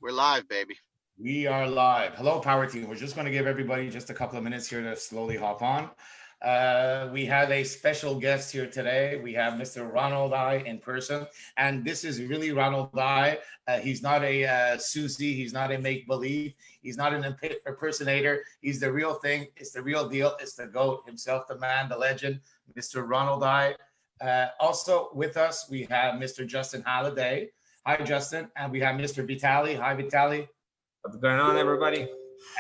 We're live, baby. We are live. Hello, Power Team. We're just going to give everybody just a couple of minutes here to slowly hop on. We have a special guest here today. We have Mr. Ronald Aai in person. And this is really Ronald Aai. He's not a Susie. He's not a make-believe. He's not an impersonator. He's the real thing. It's the real deal. It's the GOAT himself, the man, the legend, Mr. Ronald Aai. Also with us, we have Mr. Justin Halliday. Hi, Justin. And we have Mr. Vitali. Hi, Vitali. What's going on, everybody?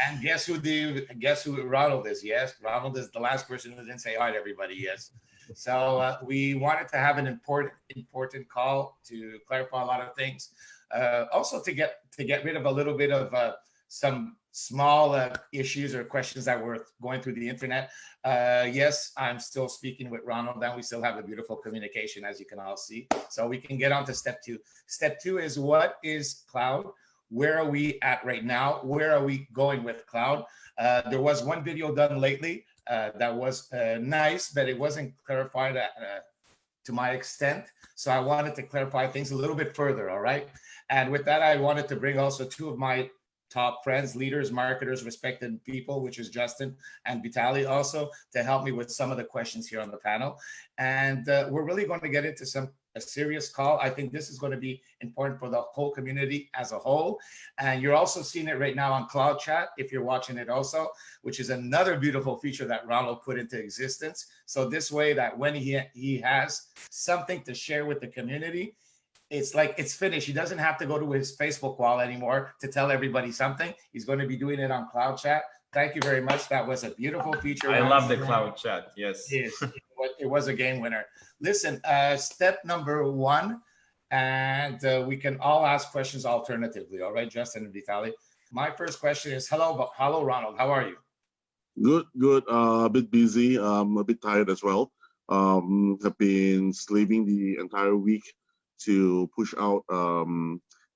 And guess who Ronald is? Yes, Ronald is the last person who didn't say hi to everybody. Yes. So we wanted to have an important call to clarify a lot of things. Also to get rid of a little bit of some small issues or questions that were going through the internet. Yes, I'm still speaking with Ronald, and we still have a beautiful communication, as you can all see. So we can get on to step two. Step two is, what is cloud? Where are we at right now? Where are we going with cloud? There was one video done lately that was nice, but it wasn't clarified to my extent. So I wanted to clarify things a little bit further, all right? And with that, I wanted to bring also two of my top friends, leaders, marketers, respected people, which is Justin and Vitali, also to help me with some of the questions here on the panel. And we're really going to get into a serious call. I think this is going to be important for the whole community as a whole. And you're also seeing it right now on Cloud Chat, if you're watching it also, which is another beautiful feature that Ronald put into existence. So this way that when he has something to share with the community, it's like it's finished. He doesn't have to go to his Facebook wall anymore to tell everybody something. He's going to be doing it on Cloud Chat. Thank you very much. That was a beautiful feature. I love the Cloud Chat. Yes. It was a game winner. Listen, step number one, and we can all ask questions alternatively. All right, Justin and Vitali. My first question is, hello, Ronald. How are you? Good. A bit busy. A bit tired as well. Have been slaving the entire week to push out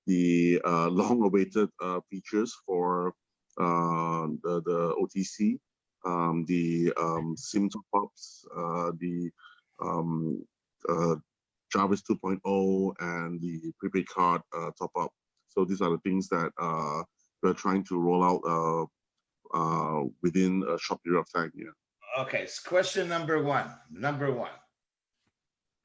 the long-awaited features for the OTC, the SIM top-ups, the Jarvis 2.0, and the prepaid card top-up. So these are the things that we're trying to roll out within a short period of time. Yeah. Okay. So question number one.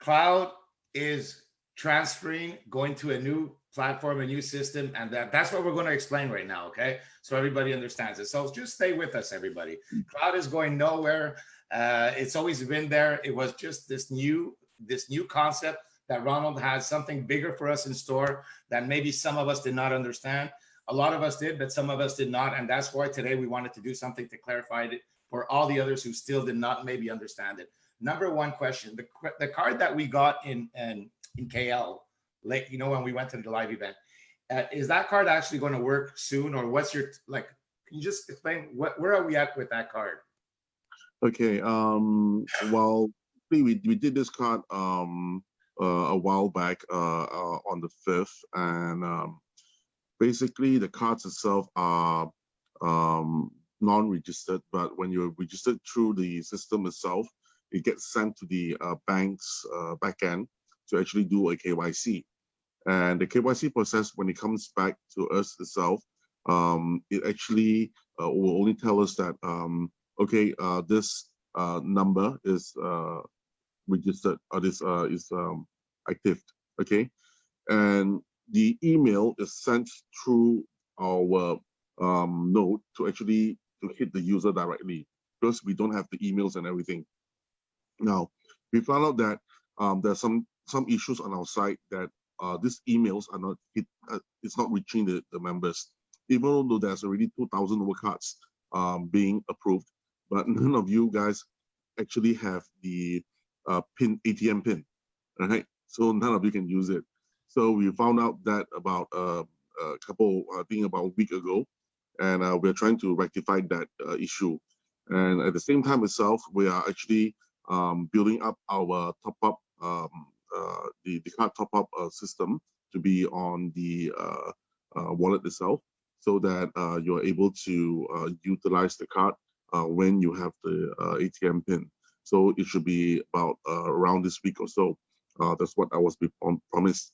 Cloud is transferring, going to a new platform, a new system, and that's what we're going to explain right now, okay? So everybody understands it. So just stay with us, everybody. Cloud is going nowhere. It's always been there. It was just this new concept that Ronald has something bigger for us in store that maybe some of us did not understand. A lot of us did, but some of us did not, and that's why today we wanted to do something to clarify it for all the others who still did not maybe understand it. Number one question, the card that we got in KL, like, you know, when we went to the live event, is that card actually going to work soon, or what's your, like, can you just explain where are we at with that card? Okay. Well, we did this card a while back on the 5th, and basically the cards itself are non-registered, but when you're registered through the system itself, it gets sent to the bank's backend to actually do a KYC. And the KYC process, when it comes back to us itself, it actually will only tell us that, okay, this number is registered, or this is active, okay? And the email is sent through our node to actually hit the user directly, because we don't have the emails and everything. Now, we found out that there's some issues on our site that these emails are not it's not reaching the members, even though there's already 2,000 over cards being approved, but none of you guys actually have the ATM pin, right? So none of you can use it. So we found out that about a week ago, and we're trying to rectify that issue. And at the same time itself, we are actually building up our top-up, the card top-up system to be on the wallet itself, so that you're able to utilize the card when you have the ATM pin. So it should be about around this week or so. That's what I was promised.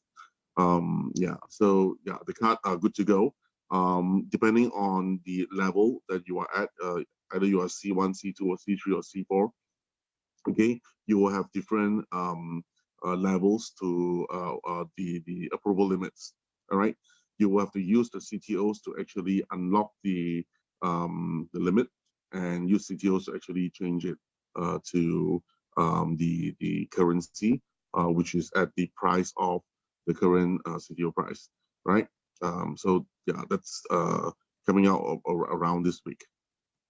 Yeah, so yeah, the card are good to go. Depending on the level that you are at, either you are C1, C2, or C3, or C4, okay, you will have different levels to the approval limits. All right, you will have to use the CTOs to actually unlock the limit, and use CTOs to actually change it to the currency, which is at the price of the current CTO price, right? So yeah, that's coming out around this week.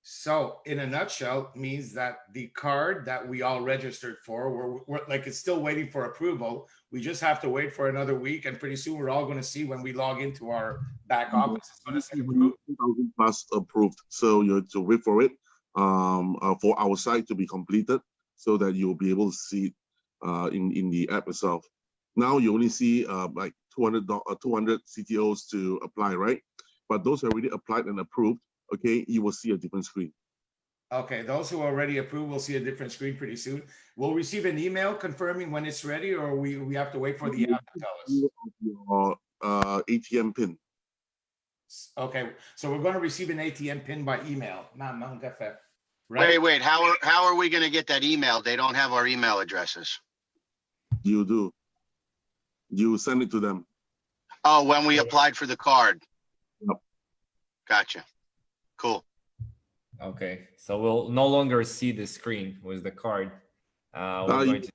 So in a nutshell, means that the card that we all registered for, we're like, it's still waiting for approval. We just have to wait for another week, and pretty soon we're all going to see when we log into our back office. It's going to say approved. 2,000 plus approved. So you have to wait for it for our site to be completed, so that you'll be able to see it in the app itself. Now you only see like 200 CTOs to apply, right? But those who already applied and approved, okay, you will see a different screen. Okay, those who are already approved will see a different screen pretty soon. We'll receive an email confirming when it's ready, or we have to wait for the app to tell us. Your ATM pin. Okay, so we're going to receive an ATM pin by email. Right? Wait. How are we going to get that email? They don't have our email addresses. You do. You send it to them. Oh, when we applied for the card. Yep. Gotcha. Cool. Okay, so we'll no longer see the screen with the card. We're going to...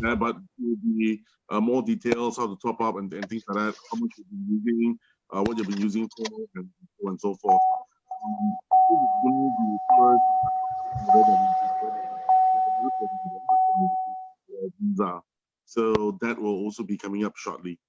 Yeah, but will be more details, how to top up and things like that, how much you've been using, what you've been using for, and so on and so forth. So that will also be coming up shortly.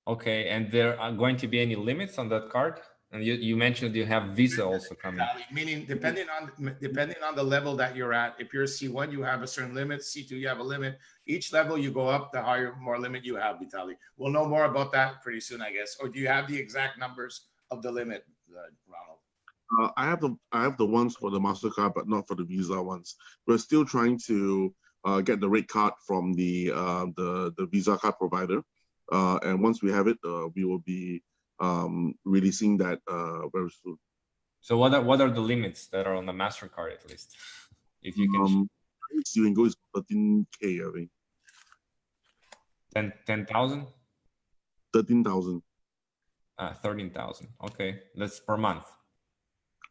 Okay, and there are going to be any limits on that card? And you mentioned you have Visa also coming. Meaning, depending on the level that you're at, if you're C1, you have a certain limit. C2, you have a limit. Each level you go up, the higher, more limit you have, Vitaly. We'll know more about that pretty soon, I guess. Or do you have the exact numbers of the limit, Ronald? I have the ones for the MasterCard, but not for the Visa ones. We're still trying to get the rate card from the Visa card provider, and once we have it, we will be releasing that very soon. So what are the limits that are on the MasterCard, at least, if you can? You can go is 13K, I think. 10,000. 13,000. 13,000. Okay, that's per month.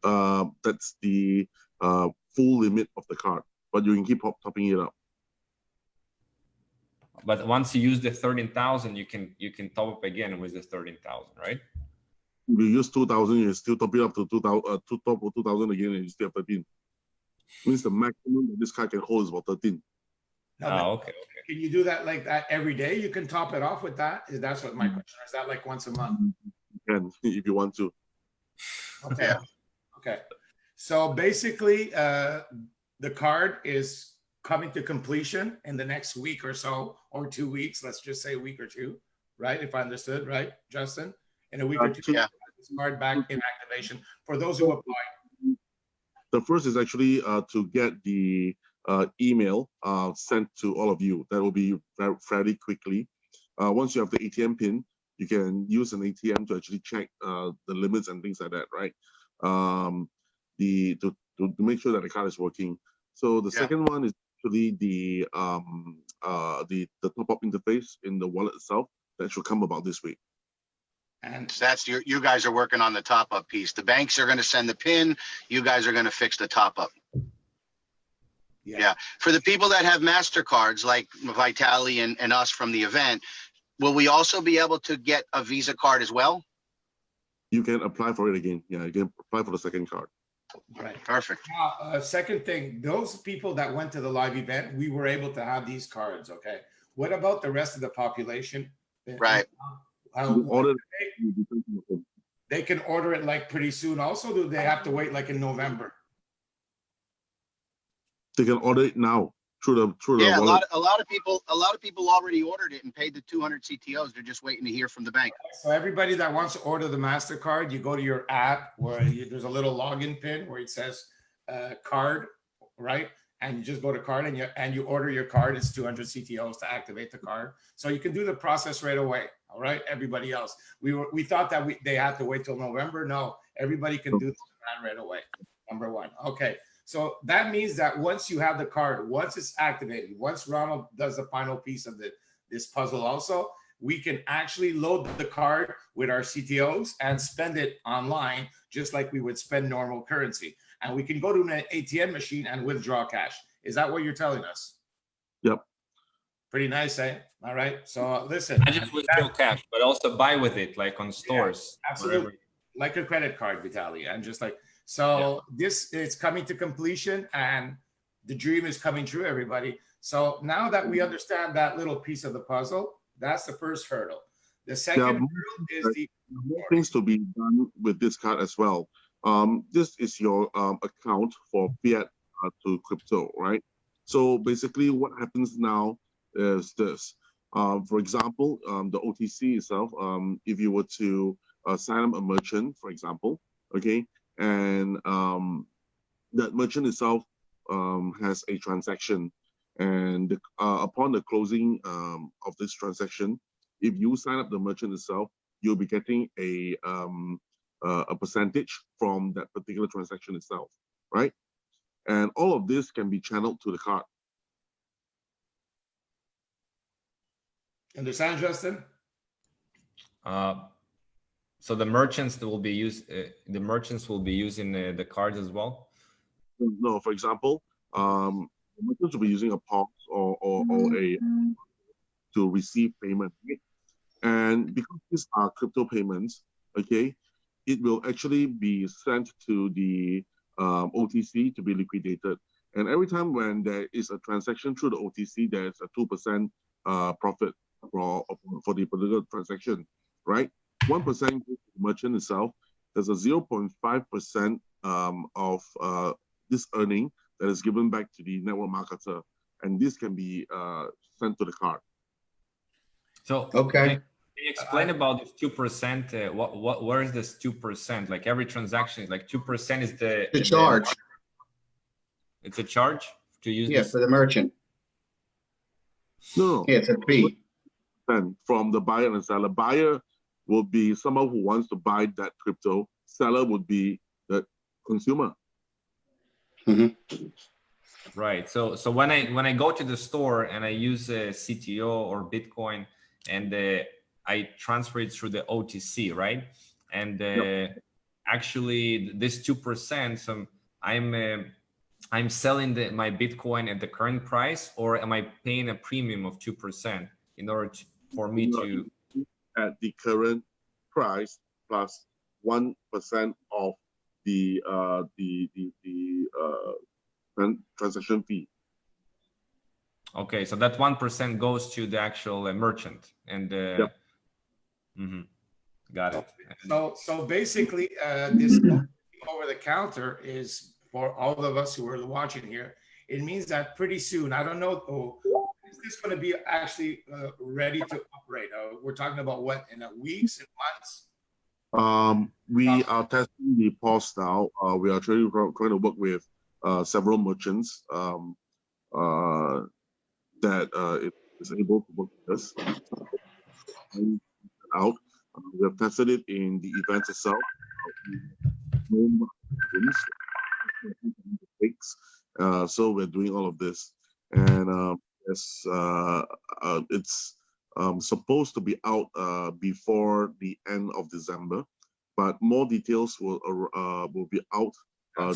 That's the full limit of the card, but you can keep topping it up. But once you use the 13,000, you can top up again with the 13,000, right? If you use 2,000, you still top it up to 2,000, to top of 2,000 again, and you still have 13. Means the maximum that this card can hold is about 13. No, okay. Can you do that like that every day? You can top it off with that? That's what my question is. Is that like once a month? You can, if you want to. Okay. Okay. So basically, the card is coming to completion in the next week or so, or 2 weeks. Let's just say a week or two, right? If I understood, right, Justin? In a week or two, yeah. Card back in activation for those who apply. The first is actually to get the email sent to all of you. That will be fairly quickly. Once you have the ATM pin, you can use an ATM to actually check the limits and things like that, right? To make sure that the card is working. So the second one is actually the top-up interface in the wallet itself. That should come about this week. And that's you guys are working on the top up piece. The banks are going to send the PIN. You guys are going to fix the top up. Yeah. For the people that have MasterCards like Vitaly and us from the event, will we also be able to get a Visa card as well? You can apply for it again. Yeah, you can apply for the second card. Right. Perfect. Second thing, those people that went to the live event, we were able to have these cards. Okay. What about the rest of the population? Right. They can order it like pretty soon. Also, do they have to wait like in November? They can order it now through the yeah. wallet. A lot of people already ordered it and paid the 200 CTOs. They're just waiting to hear from the bank. So everybody that wants to order the MasterCard, you go to your app where there's a little login pin where it says card, right? and you just go to card and you order your card. It's 200 CTOs to activate the card, so you can do the process right away. All right, everybody else, we thought that they had to wait till November. No, everybody can do the plan right away. Number one. Okay, so that means that once you have the card, once it's activated, once Ronald does the final piece of this puzzle also, we can actually load the card with our CTOs and spend it online, just like we would spend normal currency. And we can go to an ATM machine and withdraw cash. Is that what you're telling us? Yep. Pretty nice, eh? All right. So listen. I just withdraw cash, but also buy with it, like on stores. Yeah, absolutely. Whatever. Like a credit card, Vitaly. And just like, so this is coming to completion and the dream is coming true, everybody. So now that we understand that little piece of the puzzle, that's the first hurdle. The second hurdle is the more things to be done with this card as well. This is your account for fiat to crypto, right? So basically what happens now is this. For example, the OTC itself, if you were to sign up a merchant, for example, okay, and that merchant itself has a transaction, and upon the closing of this transaction, if you sign up the merchant itself, you'll be getting a percentage from that particular transaction itself, right? And all of this can be channeled to the card. Understand, Justin? So the merchants will be using the cards as well. No, for example, merchants will be using a POS or a to receive payment, right? And because these are crypto payments, okay, it will actually be sent to the OTC to be liquidated. And every time when there is a transaction through the OTC, there's a 2% profit for the particular transaction, right? 1% goes to the merchant itself. There's a 0.5% of this earning that is given back to the network marketer, and this can be sent to the card. So okay, can you explain about this 2%? Where is this 2%? Like every transaction is like 2% is the charge. It's a charge to use Yeah, this? for the merchant. No, Yeah, it's a fee. from the buyer and seller. Buyer will be someone who wants to buy that crypto. Seller would be the consumer. Mm-hmm. Right. So when I go to the store and I use a CTO or Bitcoin and I transfer it through the OTC, right? And actually this 2%, so I'm selling my Bitcoin at the current price, or am I paying a premium of 2% in order for me to at the current price plus 1% of the transaction fee. Okay, so that 1% goes to the actual merchant, and got it. So basically, this over the counter is for all of us who are watching here. It means that pretty soon, I don't know, is this going to be actually ready to operate? We're talking about what, in weeks and months? We are testing the POS now. We are trying to work with several merchants that it is able to work with us out. We have tested it in the event itself. So we're doing all of this, and it's supposed to be out before the end of December, but more details will be out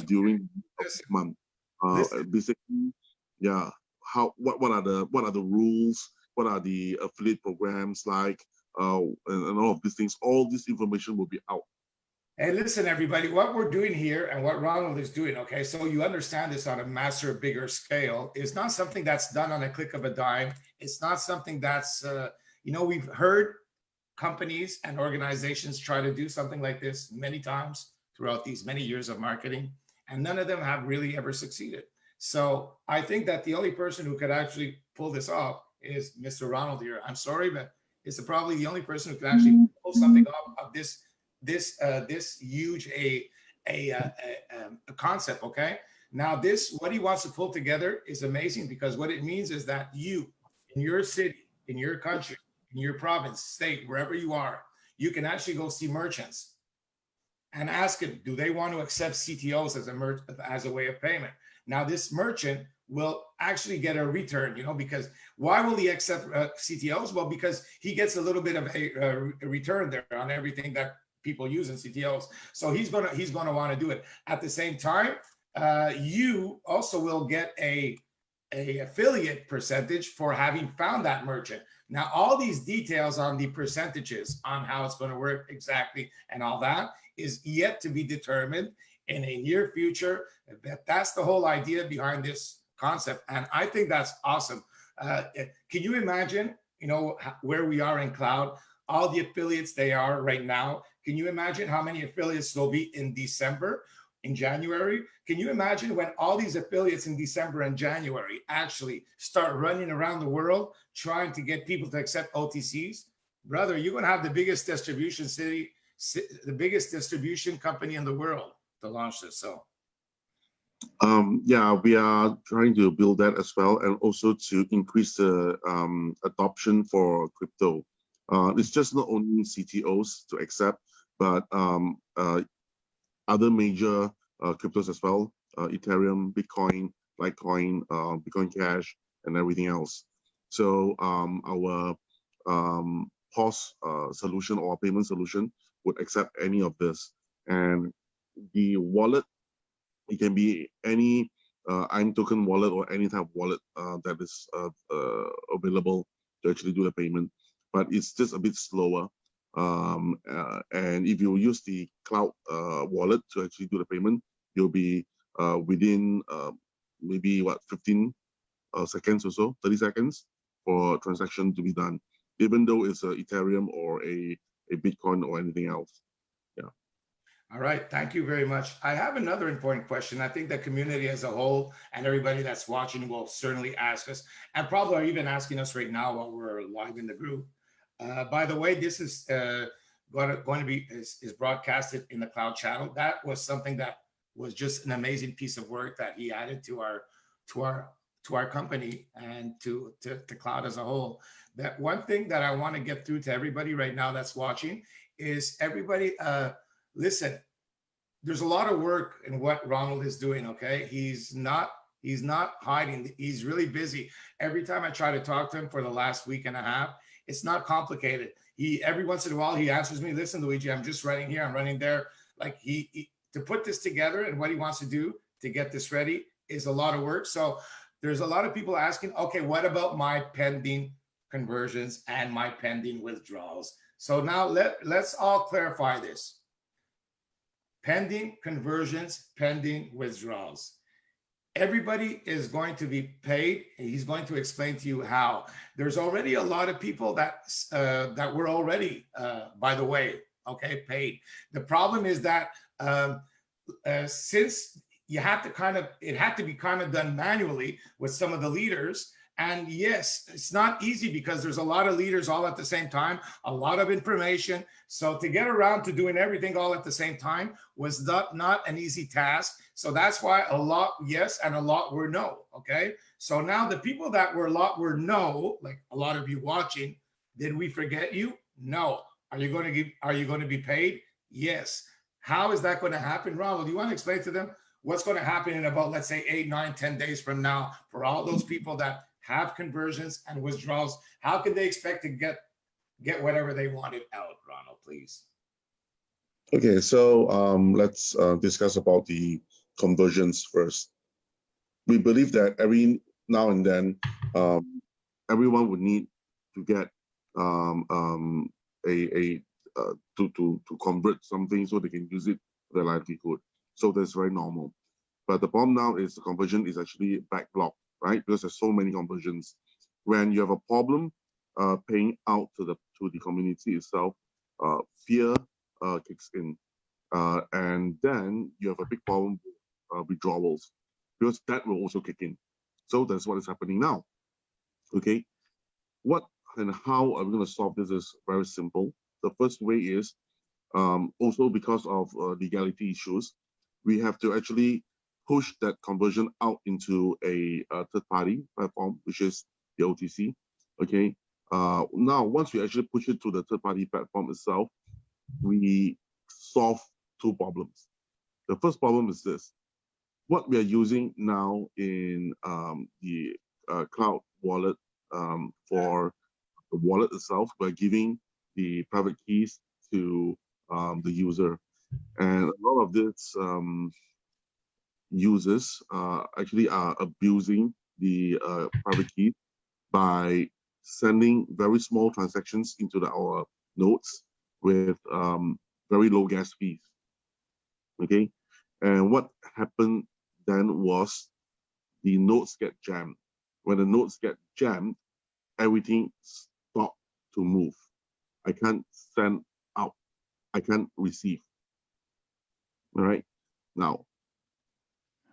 during this month. Basically, yeah. What are the rules? What are the affiliate programs like? And all of these things. All this information will be out. Hey, listen, everybody, what we're doing here and what Ronald is doing, okay, so you understand this on a massive, bigger scale, is not something that's done on a click of a dime. It's not something that's, we've heard companies and organizations try to do something like this many times throughout these many years of marketing, and none of them have really ever succeeded. So I think that the only person who could actually pull this off is Mr. Ronald here. I'm sorry, but it's probably the only person who could actually pull something off of this huge a concept. Okay, Now this, what he wants to pull together is amazing, because what it means is that you, in your city, in your country, in your province, state, wherever you are, you can actually go see merchants and ask them, do they want to accept CTOs as a way of payment? Now this merchant will actually get a return, because why will he accept CTOs? Well, because he gets a little bit of a return there on everything that people use in CTOs. So he's gonna want to do it. At the same time, you also will get a affiliate percentage for having found that merchant. Now, all these details on the percentages on how it's going to work exactly and all that is yet to be determined in a near future. But that's the whole idea behind this concept. And I think that's awesome. Can you imagine, where we are in cloud, all the affiliates they are right now? Can you imagine how many affiliates there'll be in December, in January? Can you imagine when all these affiliates in December and January actually start running around the world trying to get people to accept OTCs? Brother, you're going to have the biggest distribution company in the world to launch this. So yeah, we are trying to build that as well, and also to increase the adoption for crypto. It's just not only CTOs to accept, but other major cryptos as well, Ethereum, Bitcoin, Litecoin, Bitcoin Cash, and everything else. So our POS solution or payment solution would accept any of this. And the wallet, it can be any AIM token wallet or any type of wallet that is available to actually do the payment. But it's just a bit slower. And if you use the cloud wallet to actually do the payment, you'll be within maybe 15 seconds or so, 30 seconds for a transaction to be done, even though it's a Ethereum or a Bitcoin or anything else. Yeah. All right, thank you very much. I have another important question. I think the community as a whole and everybody that's watching will certainly ask us, and probably are even asking us right now while we're live in the group. By the way, this is going to be is broadcasted in the Cloud channel. That was something that was just an amazing piece of work that he added to our company and to Cloud as a whole. That one thing that I want to get through to everybody right now that's watching is everybody. Listen, there's a lot of work in what Ronald is doing, okay? He's not hiding. He's really busy. Every time I try to talk to him for the last week and a half, it's not complicated. Every once in a while, he answers me, listen, Luigi, I'm just running here, I'm running there. Like he to put this together and what he wants to do to get this ready is a lot of work. So there's a lot of people asking, okay, what about my pending conversions and my pending withdrawals? So now let's all clarify this. Pending conversions, pending withdrawals. Everybody is going to be paid. He's going to explain to you how. There's already a lot of people that were already, by the way, okay, paid. The problem is that since you have to it had to be done manually with some of the leaders. And yes, it's not easy because there's a lot of leaders all at the same time, a lot of information. So to get around to doing everything all at the same time was not an easy task. So that's why a lot yes and a lot were no, okay? So now the people that were a lot were no, like a lot of you watching, did we forget you? No. Are you going to be paid? Yes. How is that going to happen? Ronald, do you want to explain to them what's going to happen in about, let's say, 8, 9, 10 days from now for all those people that have conversions and withdrawals? How can they expect to get whatever they wanted out, Ronald, please? Okay, so let's discuss about the conversions first. We believe that every now and then, everyone would need to get to convert something so they can use it for their livelihood. So that's very normal. But the problem now is the conversion is actually backlogged, right? Because there's so many conversions. When you have a problem paying out to the community itself, fear kicks in, and then you have a big problem with withdrawals, because that will also kick in. So that's what is happening now. Okay, what and how are we going to solve this is very simple. The first way is, also because of legality issues, we have to actually push that conversion out into a third-party platform, which is the OTC. Okay. Now, once we actually push it to the third-party platform itself, we solve two problems. The first problem is this: what we are using now in the cloud wallet for the wallet itself, we're giving the private keys to the user, and a lot of this users actually are abusing the private key by sending very small transactions into our nodes with very low gas fees. Okay, and what happened then was the nodes get jammed. When the nodes get jammed, everything stopped to move. I can't send out, I can't receive. All right, now,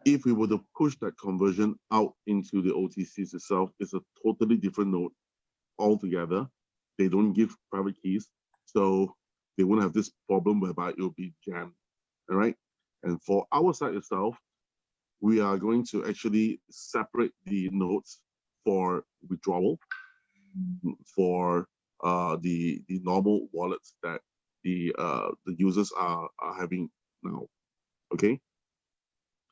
if we were to push that conversion out into the OTCs itself, it's a totally different node altogether. They don't give private keys, so they won't have this problem whereby it will be jammed. All right, and for our side itself, we are going to actually separate the nodes for withdrawal for the normal wallets that the users are having now. Okay,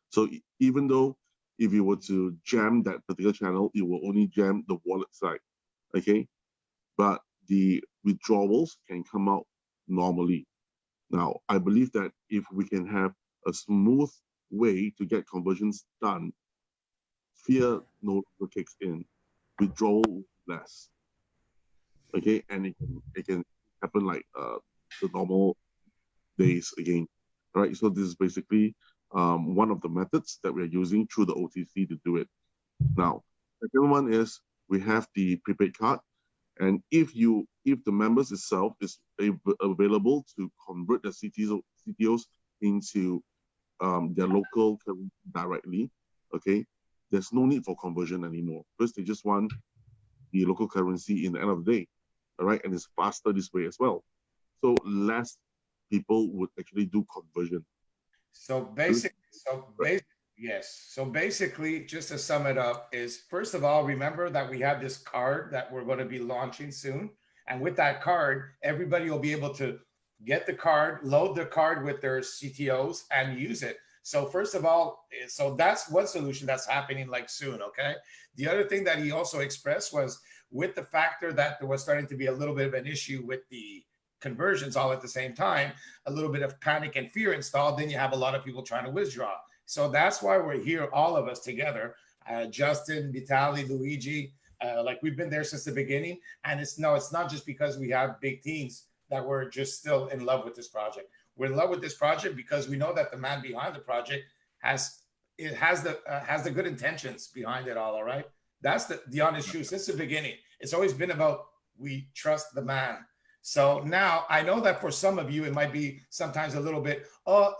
so even though if you were to jam that particular channel, it will only jam the wallet side. Okay, but the withdrawals can come out normally. Now, I believe that if we can have a smooth way to get conversions done, fear no longer kicks in, withdrawal less. Okay, and it can happen like the normal days again. All right, so this is basically one of the methods that we're using through the OTC to do it. Now, the second one is we have the prepaid card, and if the members itself is available to convert the CTOs into their local currency directly, okay, there's no need for conversion anymore because they just want the local currency in the end of the day. All right, and it's faster this way as well. So less people would actually do conversion. So basically, just to sum it up, is first of all, remember that we have this card that we're going to be launching soon. And with that card, everybody will be able to get the card, load the card with their CTOs and use it. So first of all, so that's one solution that's happening like soon, okay? The other thing that he also expressed was with the factor that there was starting to be a little bit of an issue with the conversions all at the same time, a little bit of panic and fear installed, then you have a lot of people trying to withdraw. So that's why we're here, all of us together, Justin, Vitaly, Luigi, like we've been there since the beginning. And it's not just because we have big teams that we're just still in love with this project. We're in love with this project because we know that the man behind the project has the good intentions behind it all right? That's the honest truth since the beginning. It's always been about we trust the man. So now I know that for some of you, it might be sometimes a little bit,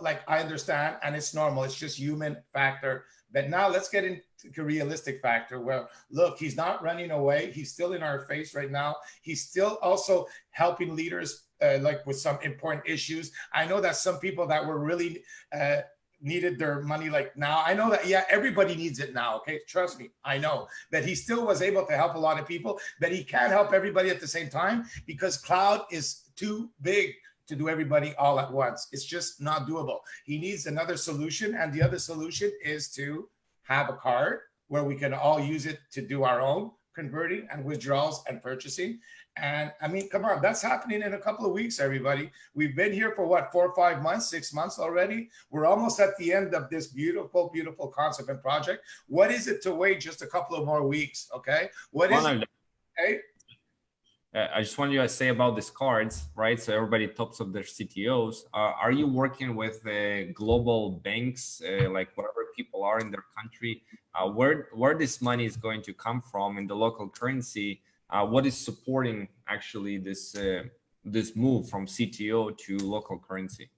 like I understand, and it's normal. It's just human factor. But now let's get into realistic factor where, look, he's not running away. He's still in our face right now. He's still also helping leaders like with some important issues. I know that some people that were really needed their money like now. I know that, yeah, everybody needs it now, okay? Trust me, I know. That he still was able to help a lot of people, but he can't help everybody at the same time because cloud is too big to do everybody all at once. It's just not doable. He needs another solution, and the other solution is to have a card where we can all use it to do our own converting and withdrawals and purchasing. And I mean, come on, that's happening in a couple of weeks, everybody. We've been here for what, 4 or 5 months, 6 months already. We're almost at the end of this beautiful, beautiful concept and project. What is it to wait just a couple of more weeks? Okay. What is it? Okay. I just wanted to say about these cards, right? So everybody tops up their CTOs. Are you working with global banks, like whatever people are in their country? Where this money is going to come from in the local currency? What is supporting actually this this move from CTO to local currency?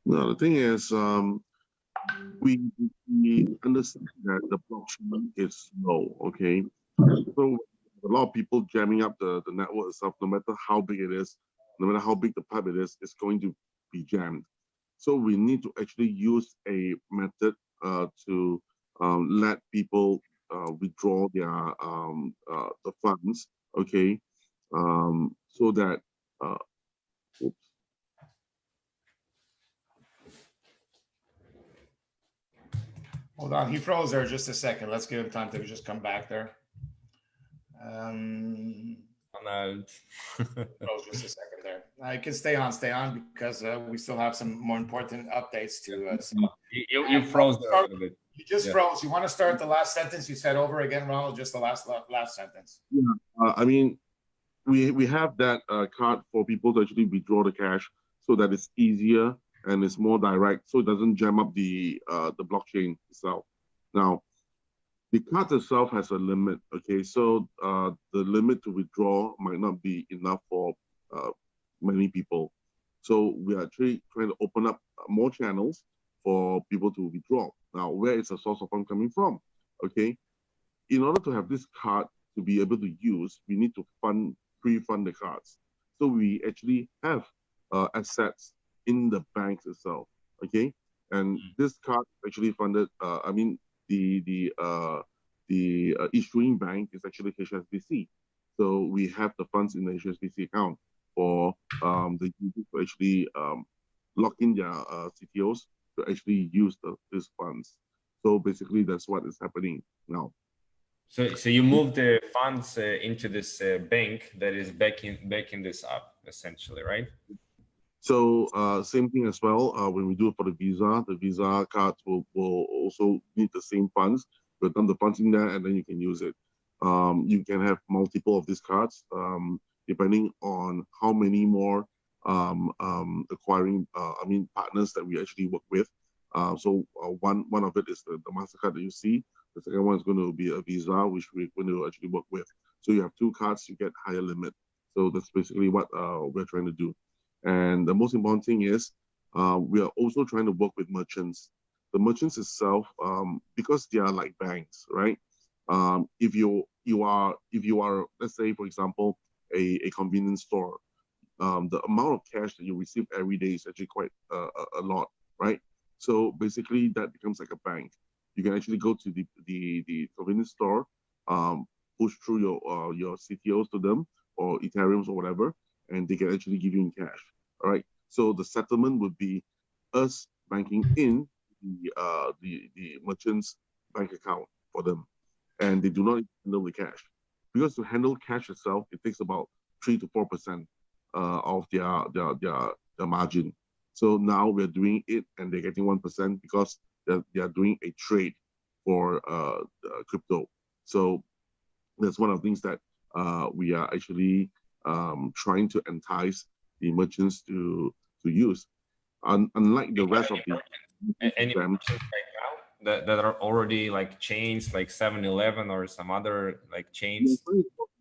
Well, the thing is, we understand that the blockchain is slow. Okay, so a lot of people jamming up the network itself, no matter how big it is, no matter how big the pipe it is, it's going to be jammed. So we need to actually use a method to let people withdraw their the funds, okay, so that oops. Hold on, he froze there just a second. Let's give him time to just come back there. Ronald. Froze just a second there. I can stay on because we still have some more important updates to. You froze there a little bit. You just froze. You want to start the last sentence you said over again, Ronald? Just the last sentence. Yeah, I mean, we have that card for people to actually withdraw the cash so that it's easier and it's more direct, so it doesn't jam up the blockchain itself. Now, the card itself has a limit, okay? So the limit to withdraw might not be enough for many people. So we are actually trying to open up more channels for people to withdraw. Now, where is the source of fund coming from? Okay, in order to have this card to be able to use, we need to pre-fund the cards. So we actually have assets in the banks itself. Okay, and this card actually funded. I mean, the issuing bank is actually HSBC. So we have the funds in the HSBC account for the users to actually lock in their CTOs to actually use these funds. So basically, that's what is happening now. So you move the funds into this bank that is backing this up, essentially, right? So same thing as well. When we do it for the Visa cards will also need the same funds. We'll dump the funds in there, and then you can use it. You can have multiple of these cards, depending on how many more acquiring, partners that we actually work with. So one of it is the MasterCard that you see. The second one is going to be a Visa, which we're going to actually work with. So you have two cards, you get higher limit. So that's basically what we're trying to do. And the most important thing is we are also trying to work with merchants. The merchants itself, because they are like banks, right? If you are, let's say, for example, a convenience store, the amount of cash that you receive every day is actually quite a lot, right? So basically, that becomes like a bank. You can actually go to the convenience store, push through your CTOs to them or Ethereums or whatever, and they can actually give you in cash. All right. So the settlement would be us banking in the merchant's bank account for them, and they do not handle the cash, because to handle cash itself, it takes about 3 to 4% of their margin. So now we're doing it, and they're getting 1% because they are doing a trade for crypto. So that's one of the things that we are actually trying to entice the merchants to use. Unlike the rest of the any merchants right now that are already like chains like 7-Eleven or some other like chains?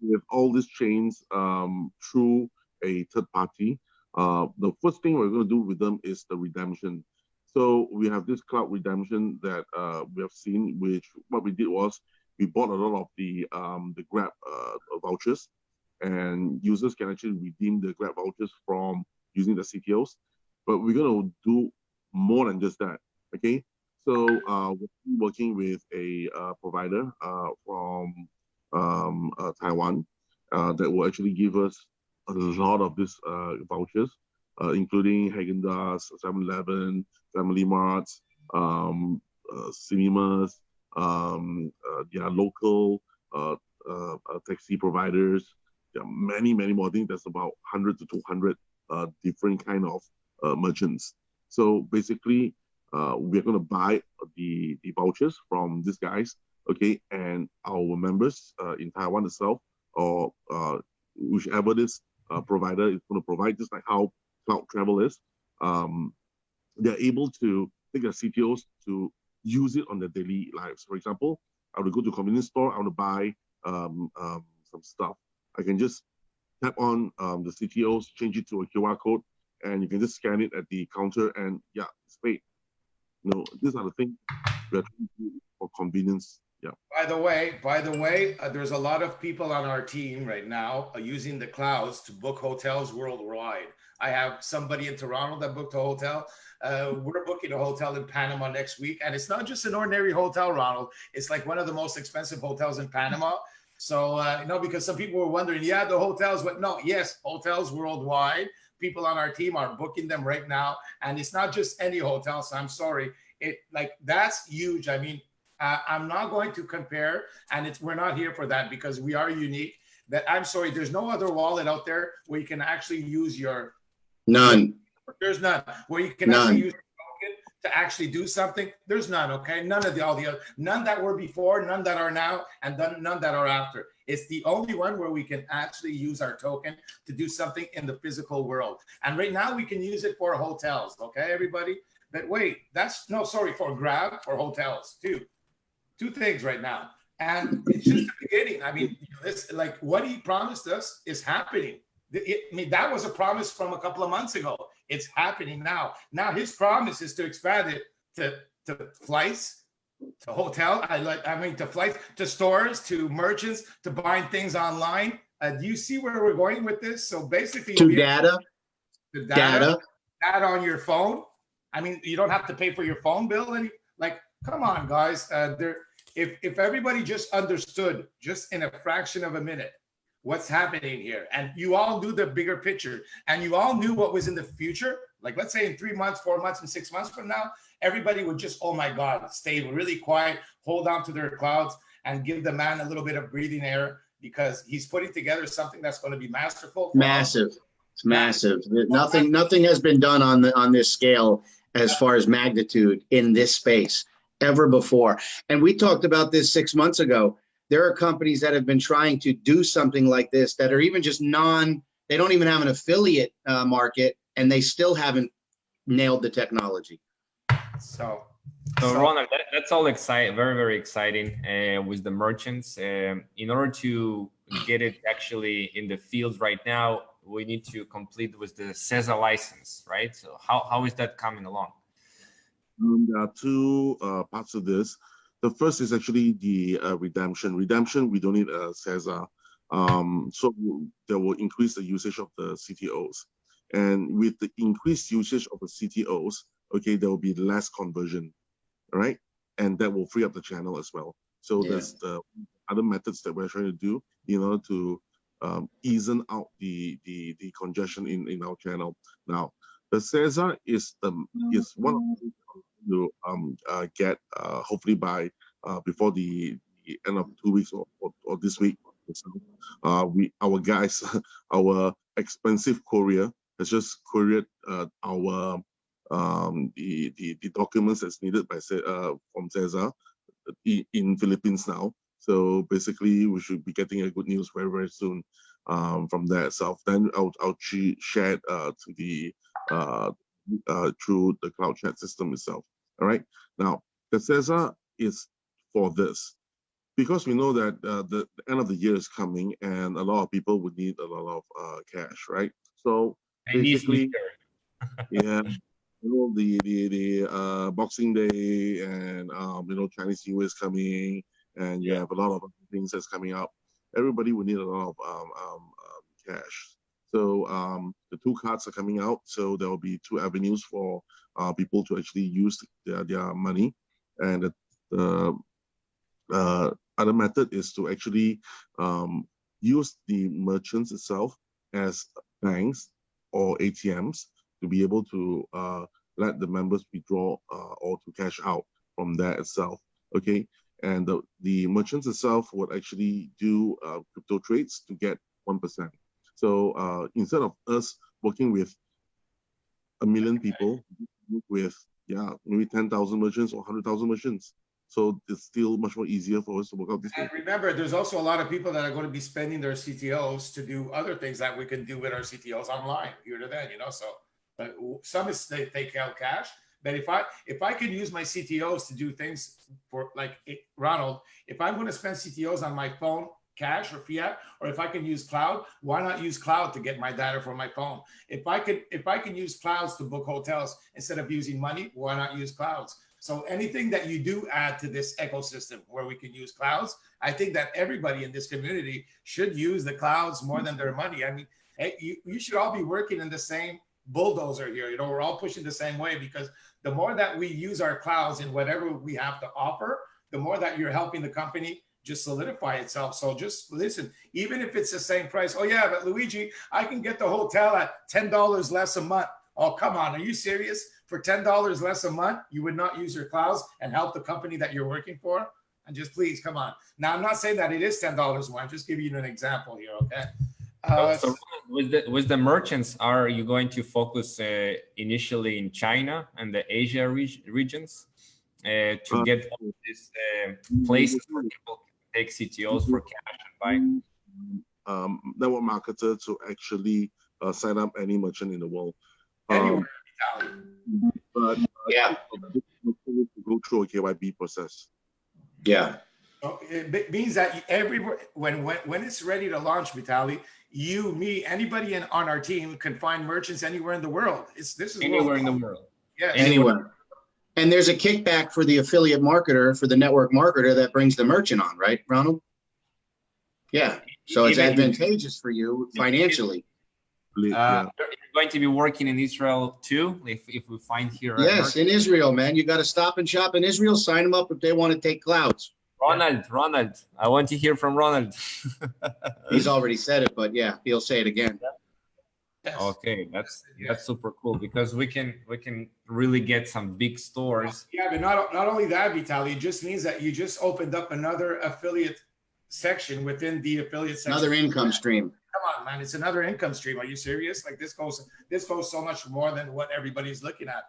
With all these chains through a third party, the first thing we're going to do with them is the redemption. So we have this cloud redemption that we have seen, which what we did was we bought a lot of the Grab vouchers, and users can actually redeem the Grab vouchers from using the CTOs. But we're going to do more than just that, okay? So we're working with a provider from Taiwan that will actually give us a lot of these vouchers, including Häagen-Dazs, 7-Eleven, Family Marts, cinemas, their local taxi providers. There are many more. I think there's about 100 to 200 different kind of merchants. So basically, we're going to buy the vouchers from these guys, okay, and our members in Taiwan itself, or whichever this provider is going to provide, just like how Cloud Travel is, they're able to take their CTOs to use it on their daily lives. For example, I would go to a convenience store, I want to buy some stuff. I can just tap on the CTOs, change it to a QR code, and you can just scan it at the counter, and yeah, it's paid. You know, these are the things we are trying to do for convenience By the way, there's a lot of people on our team right now using the clouds to book hotels worldwide. I have somebody in Toronto that booked a hotel. We're booking a hotel in Panama next week, and it's not just an ordinary hotel, Ronald. It's like one of the most expensive hotels in Panama. So, because some people were wondering, yeah, the hotels, but no, yes, hotels worldwide. People on our team are booking them right now, and it's not just any hotel. So I'm sorry, that's huge. I mean, I'm not going to compare, and we're not here for that because we are unique. That I'm sorry, there's no other wallet out there where you can actually use your None. There's none where you can actually use the token to actually do something. There's none. Okay, none of all the other, none that were before, none that are now, and none that are after. It's the only one where we can actually use our token to do something in the physical world. And right now we can use it for hotels. Okay, everybody. But wait, for Grab for hotels too. Two things right now, and it's just the beginning. I mean, like what he promised us is happening. That was a promise from a couple of months ago. It's happening now. Now his promise is to expand it to flights, to hotel. To flights, to stores, to merchants, to buying things online. Do you see where we're going with this? So basically, Data on your phone. I mean, you don't have to pay for your phone bill. Come on, guys. If everybody just understood, just in a fraction of a minute, what's happening here, and you all knew the bigger picture, and you all knew what was in the future, like let's say in 3 months, 4 months, and 6 months from now, everybody would just, oh my God, stay really quiet, hold on to their clouds, and give the man a little bit of breathing air because he's putting together something that's going to be masterful. Massive. It's massive. Nothing has been done on this scale as far as magnitude in this space ever before. And we talked about this 6 months ago. There are companies that have been trying to do something like this that are even just they don't even have an affiliate market, and they still haven't nailed the technology. So Ronald, that's all exciting, very, very exciting with the merchants. In order to get it actually in the field right now, we need to complete with the CESA license, right? So how is that coming along? There are two parts of this. The first is actually the redemption. Redemption, we don't need a CESA. So that will increase the usage of the CTOs. And with the increased usage of the CTOs, okay, there will be less conversion, right? And that will free up the channel as well. So there's the other methods that we're trying to do in order to easen out the congestion in our channel. Now, the CESA is one of the to get hopefully by before the end of 2 weeks or this week. Our guys, our expensive courier has just couriered our the documents that's needed by from CESA in Philippines now. So basically, we should be getting a good news very, very soon from that itself. Then I'll share it to the through the cloud chat system itself. All right. Now, the CESA is for this because we know that the end of the year is coming and a lot of people would need a lot of cash, right? So basically, yeah, the Boxing Day and Chinese New Year is coming, and you have a lot of things that's coming up. Everybody would need a lot of cash. So the two cards are coming out. So there will be two avenues for people to actually use their money. And the other method is to actually use the merchants itself as banks or ATMs to be able to let the members withdraw or to cash out from that itself. Okay. And the merchants itself would actually do crypto trades to get 1%. So instead of us working with 1 million people, with maybe 10,000 merchants or 100,000 merchants, so it's still much more easier for us to work out this. And remember, there's also a lot of people that are going to be spending their CTOs to do other things that we can do with our CTOs online, here to then, So some is they take out cash, but if I could use my CTOs to do things for Ronald, if I'm going to spend CTOs on my phone, cash or fiat, or if I can use cloud, why not use cloud to get my data from my phone? If I can use clouds to book hotels instead of using money, why not use clouds? So anything that you do add to this ecosystem where we can use clouds, I think that everybody in this community should use the clouds more than their money. I mean, hey, you should all be working in the same bulldozer here. You know, we're all pushing the same way, because the more that we use our clouds in whatever we have to offer, the more that you're helping the company just solidify itself. So just listen, even if it's the same price. Oh yeah, but Luigi, I can get the hotel at $10 less a month. Oh, come on, are you serious? For $10 less a month, you would not use your clouds and help the company that you're working for? And just please, come on. Now, I'm not saying that it is $10 more. I'm just giving you an example here, okay? So with the merchants, are you going to focus initially in China and the Asia regions to get all these places where people can take CTOs for cash and buy? Network marketer to actually sign up any merchant in the world. Anywhere, But Yeah. to go through a KYB process. Yeah. So it means that everywhere, when it's ready to launch, Vitaly, you, me, anybody on our team can find merchants anywhere in the world. This is Anywhere in the world. Yeah, Anywhere. And there's a kickback for the affiliate marketer, for the network marketer that brings the merchant on, right, Ronald? Yeah. So it's advantageous for you financially. You're going to be working in Israel too, if we find here. Yes, in Israel, man. You got to Stop and Shop in Israel. Sign them up if they want to take clouds. Ronald, I want to hear from Ronald. He's already said it, but yeah, he'll say it again. Yes. Okay, that's super cool, because we can really get some big stores. Yeah, but not only that, Vitaly, it just means that you just opened up another affiliate section within the affiliate section. Another income stream. Come on, man, it's another income stream. Are you serious? Like this goes so much more than what everybody's looking at.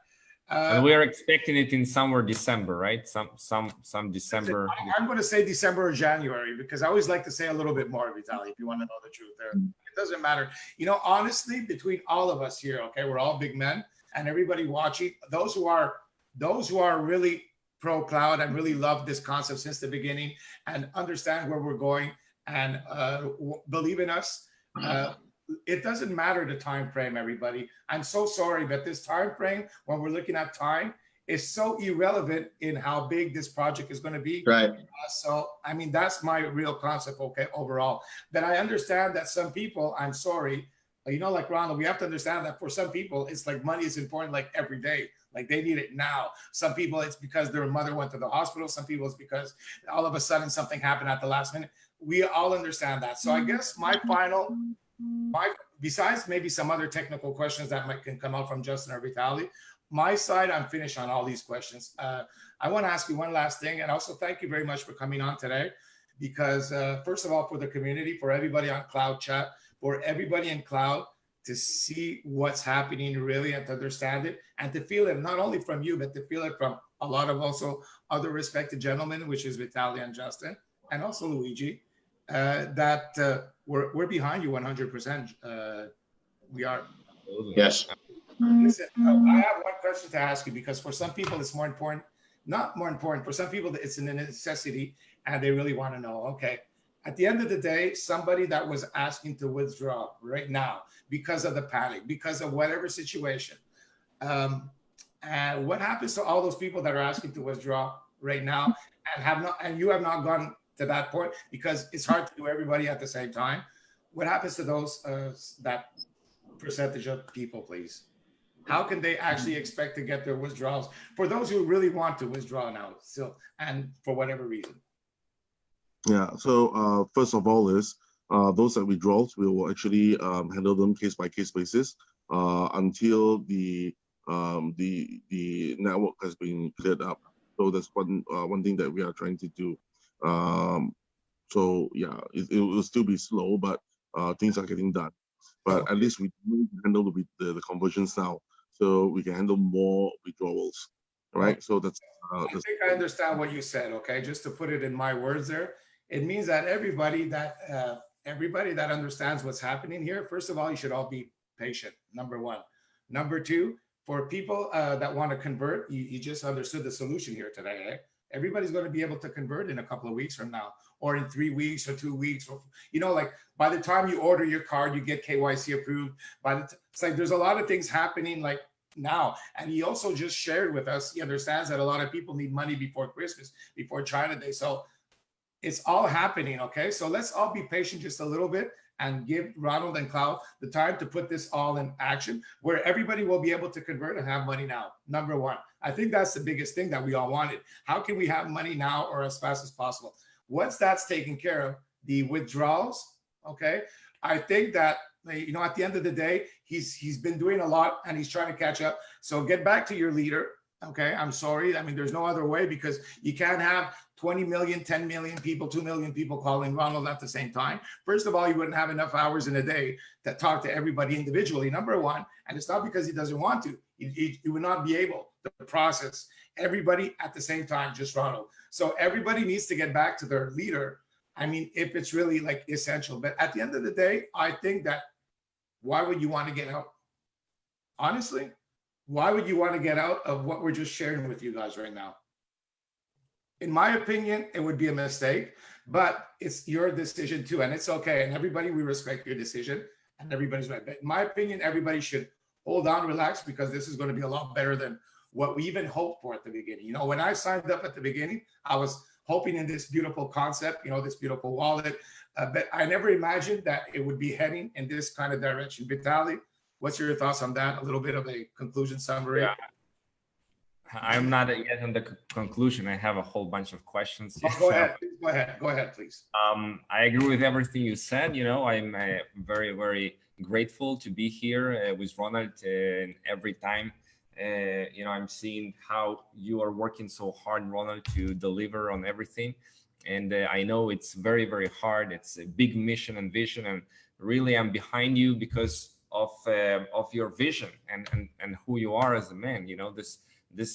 And we are expecting it in somewhere December, right? Some December. I'm going to say December or January, because I always like to say a little bit more, Vitaly, if you want to know the truth there. It doesn't matter. You know, honestly, between all of us here, okay, we're all big men, and everybody watching, those who are really pro cloud and really love this concept since the beginning and understand where we're going and believe in us. It doesn't matter the time frame, everybody. I'm so sorry, but this time frame, when we're looking at time, is so irrelevant in how big this project is going to be. Right. So, I mean, that's my real concept, okay, overall. But I understand that some people, I'm sorry, you know, like Ronald, we have to understand that for some people, it's like money is important, like every day. Like they need it now. Some people, it's because their mother went to the hospital. Some people, it's because all of a sudden something happened at the last minute. We all understand that. So I guess besides maybe some other technical questions that can come out from Justin or Vitaly, my side, I'm finished on all these questions. I want to ask you one last thing, and also thank you very much for coming on today, because first of all, for the community, for everybody on Cloud Chat, for everybody in Cloud to see what's happening really and to understand it and to feel it, not only from you, but to feel it from a lot of also other respected gentlemen, which is Vitaly and Justin, and also Luigi, that we're behind you 100%. We are. Yes. Listen, I have one question to ask you, because for some people it's more important, not more important. For some people it's a necessity and they really want to know, okay, at the end of the day, somebody that was asking to withdraw right now because of the panic, because of whatever situation, and what happens to all those people that are asking to withdraw right now and you have not gone to that point, because it's hard to do everybody at the same time? What happens to those that percentage of people, please? How can they actually expect to get their withdrawals for those who really want to withdraw now still, and for whatever reason? Yeah. So first of all is those that withdrawals, we will actually handle them case by case basis until the network has been cleared up. So that's one thing that we are trying to do. So yeah, it will still be slow, but things are getting done. But at least we handle the conversions now, so we can handle more withdrawals, right? So that's. I think I understand what you said. Okay, just to put it in my words, there, it means that everybody that understands what's happening here. First of all, you should all be patient. Number one. Number two, for people that want to convert, you just understood the solution here today. Eh? Everybody's going to be able to convert in a couple of weeks from now, or in 3 weeks or 2 weeks. Or, you know, like by the time you order your card, you get KYC approved. It's like there's a lot of things happening. Like now. And he also just shared with us, he understands that a lot of people need money before Christmas, before China Day. So it's all happening, okay? So let's all be patient just a little bit and give Ronald and Cloud the time to put this all in action, where everybody will be able to convert and have money now. Number one, I think that's the biggest thing that we all wanted. How can we have money now or as fast as possible? Once that's taken care of, the withdrawals, okay? I think that, you know, at the end of the day, he's been doing a lot and he's trying to catch up. So get back to your leader, okay? I'm sorry. I mean, there's no other way, because you can't have 20 million, 10 million people, 2 million people calling Ronald at the same time. First of all, you wouldn't have enough hours in a day to talk to everybody individually, number one. And it's not because he doesn't want to. He would not be able to process everybody at the same time, just Ronald. So everybody needs to get back to their leader. I mean, if it's really like essential. But at the end of the day, I think that why would you want to get out? Honestly, why would you want to get out of what we're just sharing with you guys right now? In my opinion, it would be a mistake, but it's your decision too. And it's okay. And everybody, we respect your decision and everybody's right. But in my opinion, everybody should hold on, relax, because this is going to be a lot better than what we even hoped for at the beginning. You know, when I signed up at the beginning, I was hoping in this beautiful concept, you know, this beautiful wallet, but I never imagined that it would be heading in this kind of direction. Vitaly, what's your thoughts on that? A little bit of a conclusion summary. Yeah. I'm not yet on the conclusion. I have a whole bunch of questions. Oh, go ahead. Please, go ahead, please. I agree with everything you said. You know, I'm very, very grateful to be here with Ronald, and every time, you know, I'm seeing how you are working so hard, Ronald, to deliver on everything. And I know it's very, very hard. It's a big mission and vision, and really I'm behind you because of your vision and who you are as a man. You know, this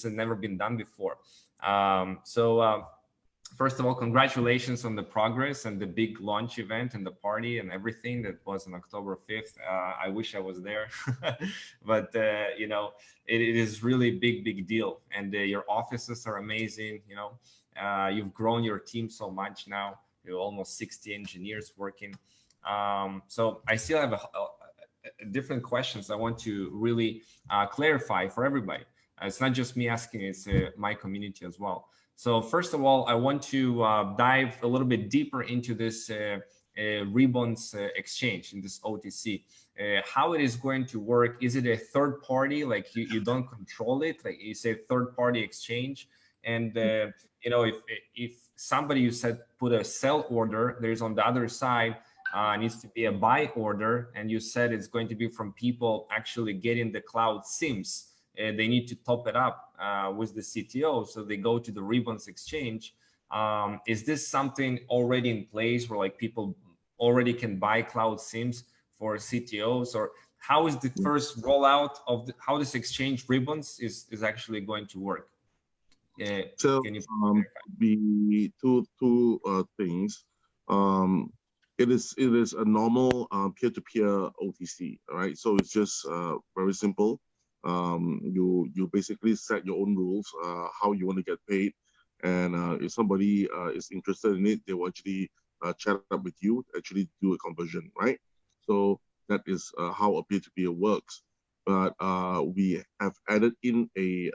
has never been done before. First of all, congratulations on the progress and the big launch event and the party and everything that was on October 5th. I wish I was there, but you know, it is really big deal. And your offices are amazing. You know, you've grown your team so much now. You're almost 60 engineers working. So I still have different questions I want to really clarify for everybody. It's not just me asking, it's my community as well. So first of all, I want to dive a little bit deeper into this ribbons exchange in this OTC. How it is going to work? Is it a third party? Like you don't control it? Like you say third party exchange? And you know, if somebody, you said, put a sell order, there's on the other side needs to be a buy order, and you said it's going to be from people actually getting the CloudSIMs. They need to top it up with the CTO, so they go to the ribbons exchange. Is this something already in place where like people already can buy CloudSIMs for CTOs, or how is the first rollout of how this exchange ribbons is actually going to work? So can you the two things. It is a normal peer-to-peer OTC, right? So it's just very simple. You basically set your own rules, how you want to get paid, and if somebody is interested in it, they will actually chat up with you, actually do a conversion, right? So that is how a peer-to-peer works. But we have added in a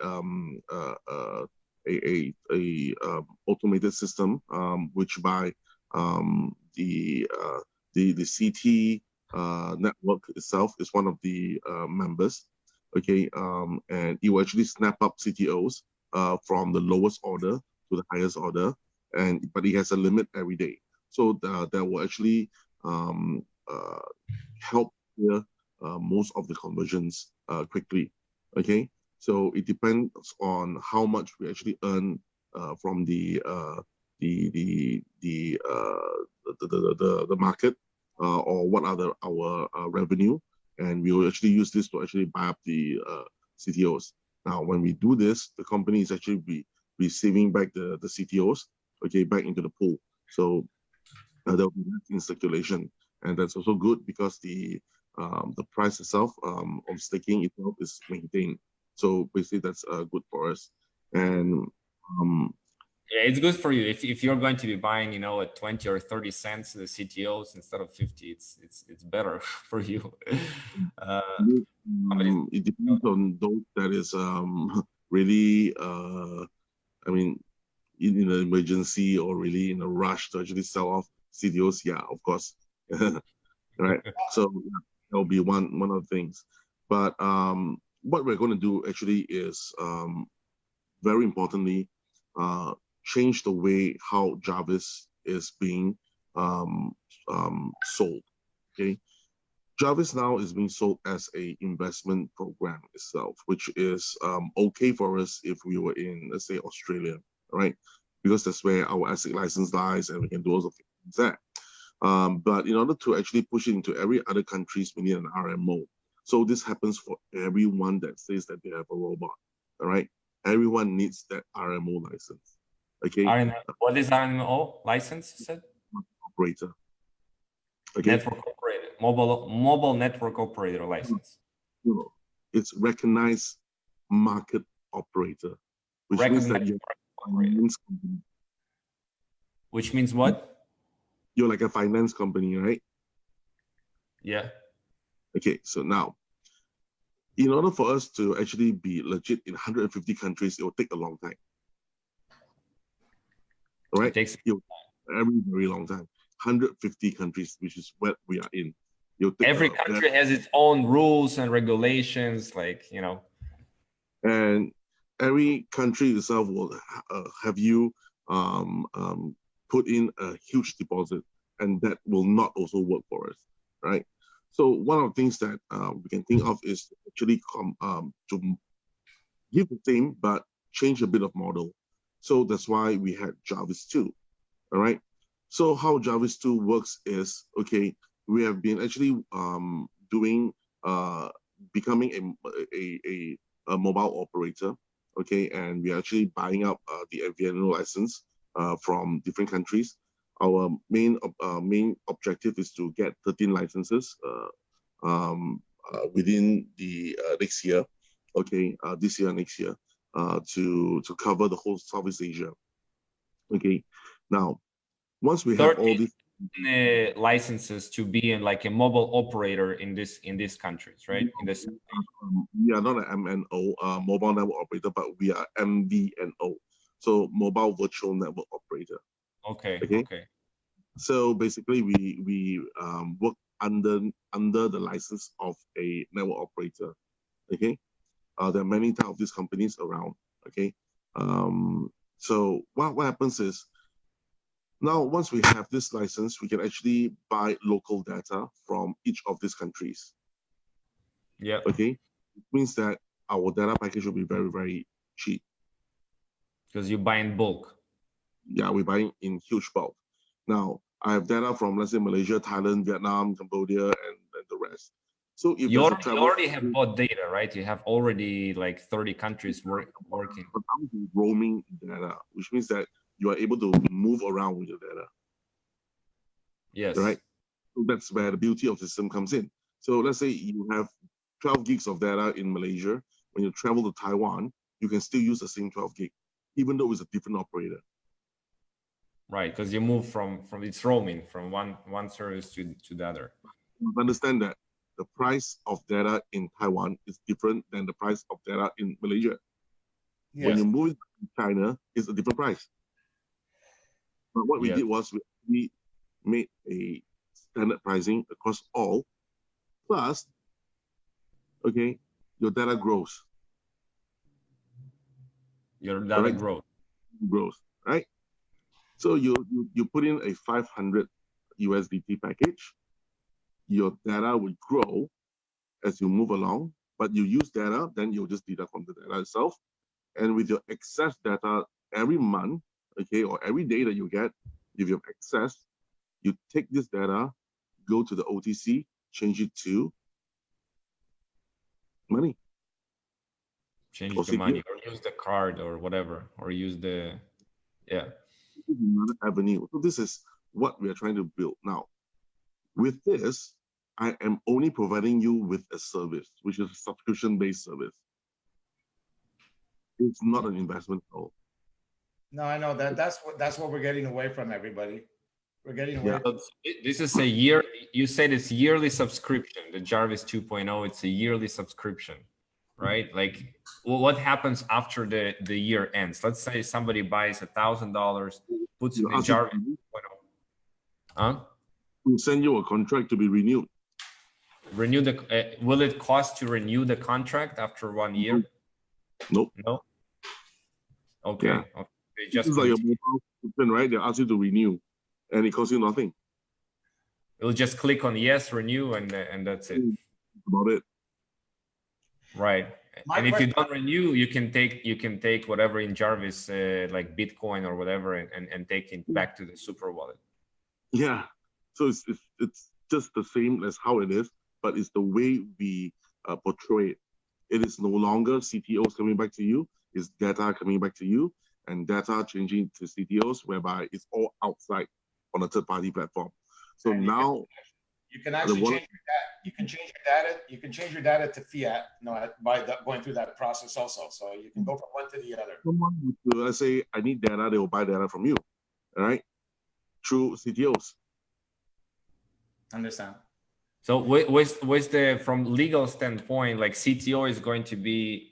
automated system, which by the CT network itself is one of the members. Okay, and you actually snap up CTOs from the lowest order to the highest order, but it has a limit every day. So that will actually help clear most of the conversions quickly. Okay, so it depends on how much we actually earn from the market, or what are our revenue. And we will actually use this to actually buy up the CTOs. Now, when we do this, the company is actually receiving back the CTOs, okay, back into the pool. So there will be less in circulation, and that's also good because the price itself of staking itself is maintained. So basically, that's good for us. And Yeah, it's good for you if you're going to be buying, you know, at 20 or 30 cents the CTOs instead of 50. It's better for you. It depends on those that is really I mean in an emergency or really in a rush to actually sell off CTOs. Yeah, of course. Right. So that'll be one of the things. But what we're going to do actually is very importantly change the way how Jarvis is being sold. Okay. Jarvis now is being sold as a investment program itself, which is okay for us if we were in, let's say, Australia, right? Because that's where our asset license lies and we can do all of things there. But in order to actually push it into every other countries, we need an RMO. So this happens for everyone that says that they have a robot, all right? Everyone needs that RMO license, okay? What is RMO license, you said? Operator. Okay. Network operator, mobile network operator license. No, it's recognized market operator, which means that you're a finance company. Which means what? You're like a finance company, right? Yeah. Okay, so now, in order for us to actually be legit in 150 countries, it will take a long time. All right? It takes a very long time. 150 countries, which is what we are in. Every country has its own rules and regulations, like, you know. And every country itself will have you put in a huge deposit, and that will not also work for us, right? So one of the things that we can think of is actually to give the same, but change a bit of model. So that's why we had Jarvis 2, all right? So how Jarvis 2 works is, okay, we have been actually becoming a mobile operator, okay, and we are actually buying up the MVNO license from different countries. Our main objective is to get 13 licenses within the next year, okay, this year, next year, to cover the whole Southeast Asia. Okay, now once we have all these licenses to be in like a mobile operator in these countries, right? We are not an MNO, mobile network operator, but we are MVNO, so mobile virtual network operator. Okay. So basically, we work under the license of a network operator. Okay, there are many types of these companies around. Okay, so what happens is, now once we have this license, we can actually buy local data from each of these countries. Yeah. Okay, it means that our data package will be very, very cheap. Because you buy in bulk. Yeah, we buy in huge bulk. Now, I have data from, let's say, Malaysia, Thailand, Vietnam, Cambodia, and the rest. So if you already have bought data, right? You have already like 30 countries working. But I'm roaming data, which means that you are able to move around with your data. Yes. Right? So that's where the beauty of the system comes in. So let's say you have 12 gigs of data in Malaysia. When you travel to Taiwan, you can still use the same 12 gig, even though it's a different operator. Right, because you move from its roaming from one service to the other. Understand that the price of data in Taiwan is different than the price of data in Malaysia. Yes. When you move it to China, it's a different price. But what we did was we made a standard pricing across all, plus, okay, your data grows. Your data grows, right? So you put in a 500 USDT package. Your data will grow as you move along, but you use data, then you'll just deduct from the data itself. And with your excess data every month, okay, or every day that you get, if you have excess, you take this data, go to the OTC, change it to money. Change the money, or use the card or whatever, or use the, Another avenue. So this is what we are trying to build now. With this, I am only providing you with a service, which is a subscription-based service. It's not an investment at all. No, I know that's what we're getting away from, everybody. We're getting away. Yeah. So this is a year. You said it's yearly subscription. The Jarvis 2.0. It's a yearly subscription, right? Like, well, what happens after the year ends? Let's say somebody buys $1,000, puts in the Jarvis 2.0. Huh? We'll send you a contract to be renewed. Renew the. Will it cost to renew the contract after 1 year? Nope. No. Okay. Yeah. Okay. They just It's like a mobile subscription, right? They ask you to renew, and it costs you nothing. You'll just click on yes, renew, and that's it. That's about it. Right. My And if you question- don't renew, you can take whatever in Jarvis, like Bitcoin or whatever, and take it back to the super wallet. Yeah. So it's just the same as how it is, but it's the way we portray it. It is no longer CTOs coming back to you. It's data coming back to you, and data changing to CTOs, whereby it's all outside on a third-party platform. So And now you can actually wallet- change your data. You can change your data. You can change your data to fiat, by going through that process also. So you can go from one to the other. someone would, let's say, I need data, they will buy data from you, all right? Through CTOs. Understand? So with the from legal standpoint, like CTO is going to be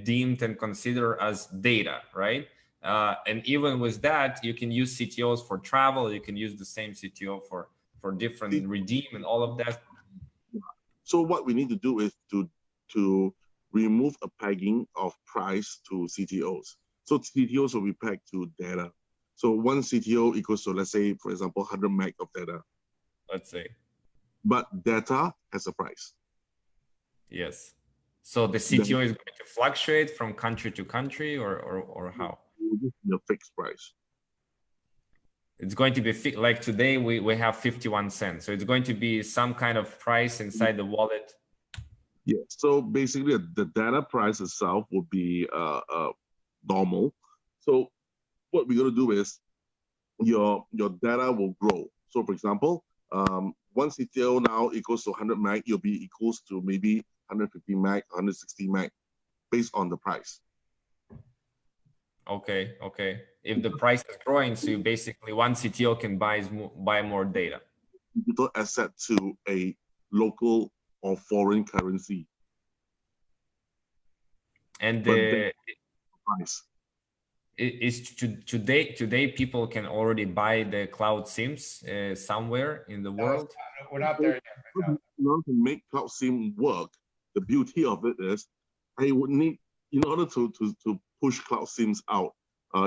deemed and considered as data, right? And even with that, you can use CTOs for travel. You can use the same CTO for different redeem and all of that. So what we need to do is to remove a pegging of price to CTOs. So CTOs will be pegged to data. So one CTO equals to, let's say, for example, 100 meg of data. Let's say. But data has a price. Yes. So the CTO is going to fluctuate from country to country, or how? It will just be a fixed price. It's going to be like today we have 51 cents. So it's going to be some kind of price inside the wallet. Yeah. So basically, the data price itself will be normal. So what we're going to do is your data will grow. So for example, one CTO now equals to 100 meg, you'll be equals to maybe 150 meg, 160 meg, based on the price. Okay. If the price is growing, so you basically one CTO can buy more data. Digital asset to a local or foreign currency. And But the price. today people can already buy the CloudSIMs somewhere in the world. We're not there yet. Right now. In order to make CloudSIM work, the beauty of it is I would need, in order to push CloudSIMs out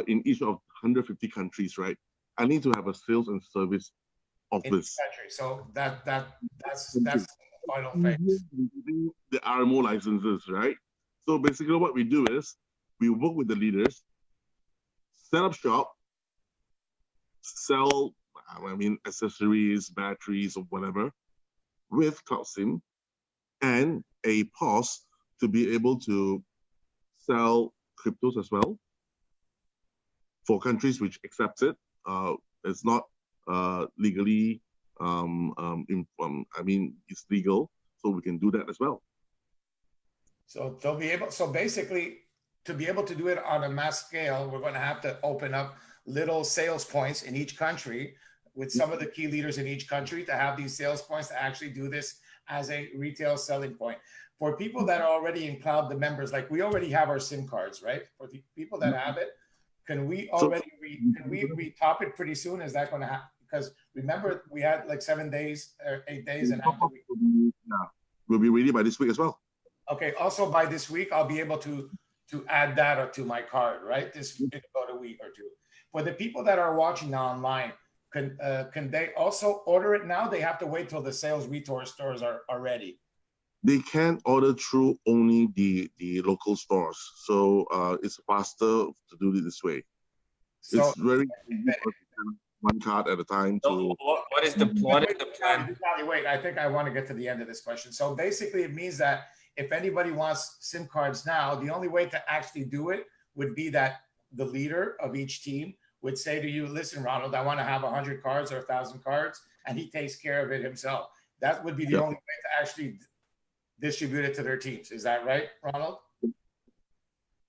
in each of 150 countries, right? I need to have a sales and service In office. the country. So that's the final phase. The RMO licenses, right? So basically what we do is we work with the leaders, set up shop, sell, accessories, batteries, or whatever, with CloudSIM, and a POS to be able to sell cryptos as well for countries which accepts it. It's not legally, it's legal, so we can do that as well. So they'll be able. So basically, to be able to do it on a mass scale, we're going to have to open up little sales points in each country with some of the key leaders in each country to have these sales points to actually do this as a retail selling point. For people that are already in cloud, the members, like we already have our SIM cards, right? For the people that have it, can we already re-top it pretty soon? Is that going to happen? Because remember, we had like 7 days or 8 days, and after we'll be ready by this week as well. Okay. Also, by this week, I'll be able to add data to my card, right? This about a week or two. For the people that are watching now online, can they also order it now? They have to wait till the sales retail stores are ready. They can order through only the local stores, so it's faster to do it this way. So it's very one card at a time. So what is the plan? Wait, I think I want to get to the end of this question. So basically, it means that if anybody wants SIM cards now, the only way to actually do it would be that the leader of each team would say to you, listen, Ronald, I want to have 100 cards or 1,000 cards, and he takes care of it himself. That would be the only way to actually distribute it to their teams. Is that right, Ronald?